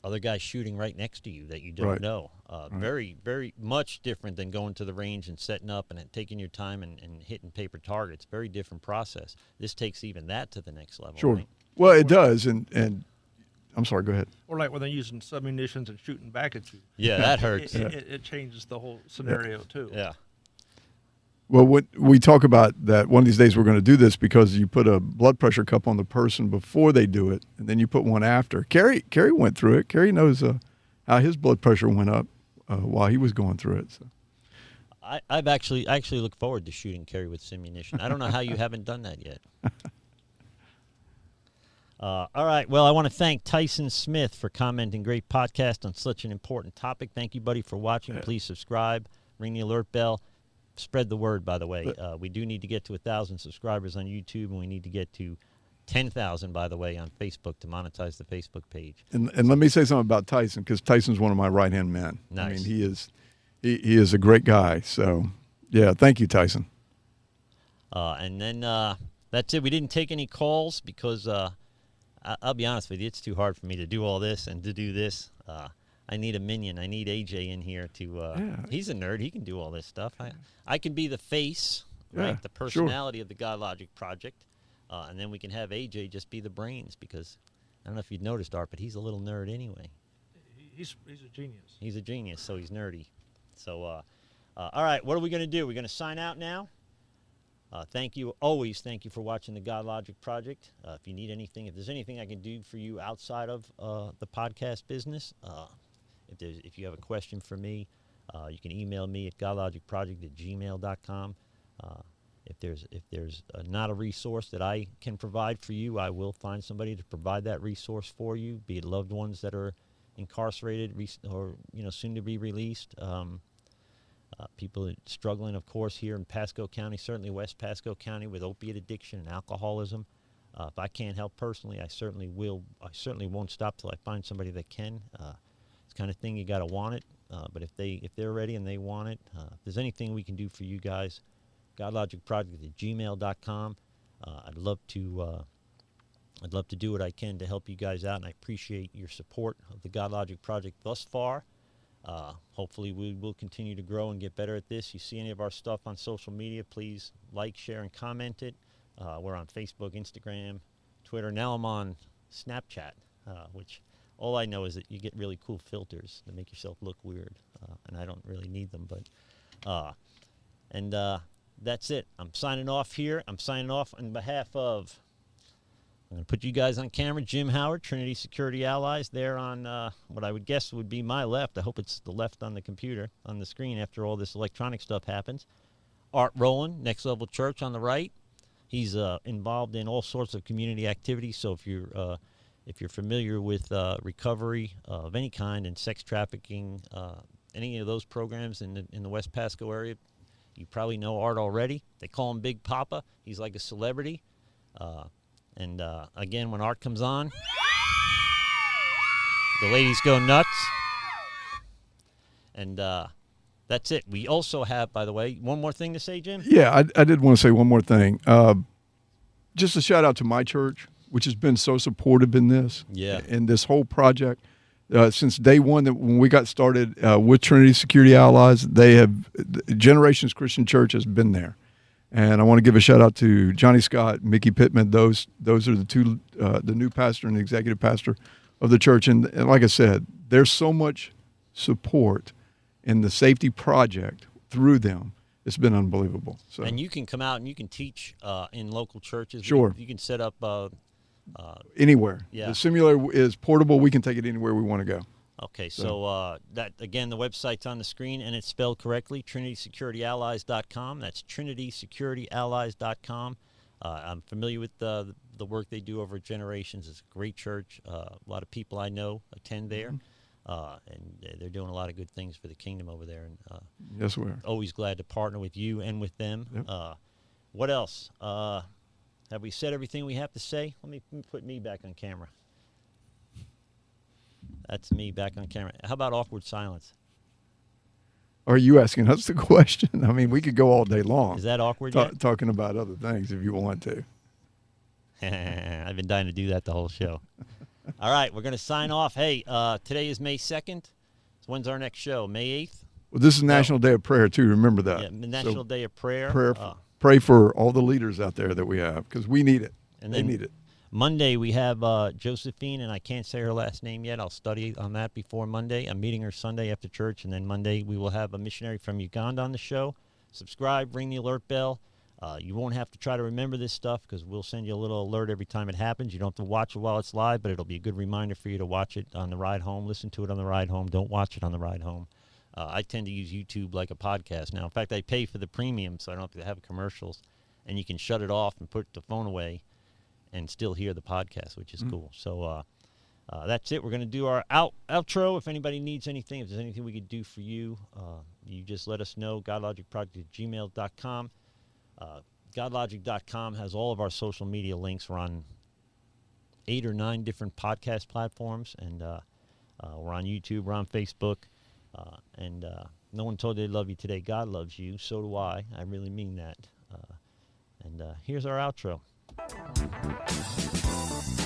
Speaker 1: other guys shooting right next to you that you don't know. Very, very much different than going to the range and setting up and taking your time and hitting paper targets. Very different process. This takes even that to the next level.
Speaker 4: Sure.
Speaker 1: Right?
Speaker 4: Well, it does, and I'm sorry, go ahead.
Speaker 3: Or like when they're using submunitions and shooting back at you.
Speaker 1: Yeah, that hurts.
Speaker 3: It changes the whole scenario, too.
Speaker 4: Yeah. Well, what we talk about that one of these days we're going to do this because you put a blood pressure cup on the person before they do it, and then you put one after. Kerry went through it. Kerry knows how his blood pressure went up while he was going through it. So.
Speaker 1: I actually look forward to shooting Kerry with ammunition. I don't know how you haven't done that yet. All right. Well, I want to thank Tyson Smith for commenting. Great podcast on such an important topic. Thank you, buddy, for watching. Yeah. Please subscribe. Ring the alert bell. Spread the word, by the way. We do need to get to 1,000 subscribers on YouTube, and we need to get to 10,000, by the way, on Facebook to monetize the Facebook page.
Speaker 4: And let me say something about Tyson, because Tyson's one of my right-hand men.
Speaker 1: Nice.
Speaker 4: I mean, he is a great guy. So, yeah, thank you, Tyson.
Speaker 1: And then that's it. We didn't take any calls because I'll be honest with you, it's too hard for me to do all this and to do this. I need a minion. I need AJ in here to. He's a nerd. He can do all this stuff. I can be the face, right? The personality of the Godlogic Project, and then we can have AJ just be the brains because I don't know if you've noticed, Art, but he's a little nerd anyway.
Speaker 3: He's a genius.
Speaker 1: He's a genius, so he's nerdy. So, all right, what are we going to do? We're going to sign out now. Thank you for watching the Godlogic Project. If you need anything, if there's anything I can do for you outside of the podcast business, if you have a question for me, you can email me at godlogicproject@gmail.com. If there's not a resource that I can provide for you, I will find somebody to provide that resource for you, be it loved ones that are incarcerated or soon to be released. People struggling, of course, here in Pasco County, certainly West Pasco County, with opiate addiction and alcoholism. If I can't help personally, I certainly will. I certainly won't stop till I find somebody that can. It's the kind of thing you got to want it. But if they're ready and they want it, if there's anything we can do for you guys, godlogicproject@gmail.com. I'd love to do what I can to help you guys out, and I appreciate your support of the Godlogic Project thus far. Hopefully we will continue to grow and get better at this. You see any of our stuff on social media, please like, share, and comment it. We're on Facebook, Instagram, Twitter. Now I'm on Snapchat, which all I know is that you get really cool filters that make yourself look weird, and I don't really need them. But that's it. I'm signing off here. I'm signing off on behalf of, I'm going to put you guys on camera, Jim Howard, Trinity Security Allies. They're on what I would guess would be my left. I hope it's the left on the computer, on the screen after all this electronic stuff happens. Art Rowland, Next Level Church on the right. He's involved in all sorts of community activities. So if you're familiar with recovery of any kind and sex trafficking, any of those programs in the West Pasco area, you probably know Art already. They call him Big Papa. He's like a celebrity. And again, when Art comes on, the ladies go nuts. And that's it. We also have, by the way, one more thing to say, Jim?
Speaker 4: Yeah, I did want to say one more thing. Just a shout out to my church, which has been so supportive in this.
Speaker 1: Yeah.
Speaker 4: In this whole project. Since day one, when we got started with Trinity Security Allies, Generations Christian Church has been there. And I want to give a shout out to Johnny Scott, Mickey Pittman. Those are the two, the new pastor and the executive pastor of the church. And like I said, there's so much support in the safety project through them. It's been unbelievable. So.
Speaker 1: And you can come out and you can teach in local churches.
Speaker 4: Sure.
Speaker 1: You can set up
Speaker 4: anywhere.
Speaker 1: Yeah.
Speaker 4: The simulator is portable. We can take it anywhere we want to go.
Speaker 1: Okay, so that again, the website's on the screen, and it's spelled correctly, TrinitySecurityAllies.com. That's TrinitySecurityAllies.com. I'm familiar with the work they do over at Generations. It's a great church. A lot of people I know attend there, and they're doing a lot of good things for the kingdom over there. And
Speaker 4: yes, we are.
Speaker 1: Always glad to partner with you and with them.
Speaker 4: Yep.
Speaker 1: What else? Have we said everything we have to say? Let me put me back on camera. That's me back on camera. How about awkward silence?
Speaker 4: Are you asking us the question? I mean, we could go all day long.
Speaker 1: Is that awkward yet?
Speaker 4: Talking about other things if you want to.
Speaker 1: I've been dying to do that the whole show. All right, we're going to sign off. Hey, today is May 2nd. So when's our next show? May 8th?
Speaker 4: Well, this is National Day of Prayer, too. Remember that.
Speaker 1: Yeah, National Day of Prayer.
Speaker 4: Pray for all the leaders out there that we have, because we need it.
Speaker 1: And
Speaker 4: they need it.
Speaker 1: Monday, we have Josephine, and I can't say her last name yet. I'll study on that before Monday. I'm meeting her Sunday after church, and then Monday we will have a missionary from Uganda on the show. Subscribe, ring the alert bell. You won't have to try to remember this stuff because we'll send you a little alert every time it happens. You don't have to watch it while it's live, but it'll be a good reminder for you to watch it on the ride home. Listen to it on the ride home. Don't watch it on the ride home. I tend to use YouTube like a podcast now. In fact, I pay for the premium so I don't have to have commercials, and you can shut it off and put the phone away and still hear the podcast, which is cool. So that's it. We're going to do our outro. If anybody needs anything, if there's anything we could do for you, you just let us know. GodlogicProject@gmail.com. Godlogic.com has all of our social media links. We're on 8 or 9 different podcast platforms, and we're on YouTube. We're on Facebook. And no one told you they love you today. God loves you. So do I. I really mean that. And here's our outro.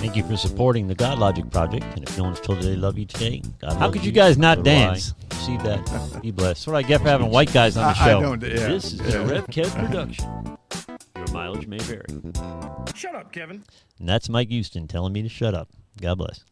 Speaker 1: Thank you for supporting the Godlogic Project. And if no one's told you they love you today, God how could you guys not dance? See that? Be blessed. That's what I get for having white guys on the show.
Speaker 4: I don't, yeah.
Speaker 2: This is a Rev Kev production. Your mileage may vary.
Speaker 3: Shut up, Kevin.
Speaker 1: And that's Mike Houston telling me to shut up. God bless.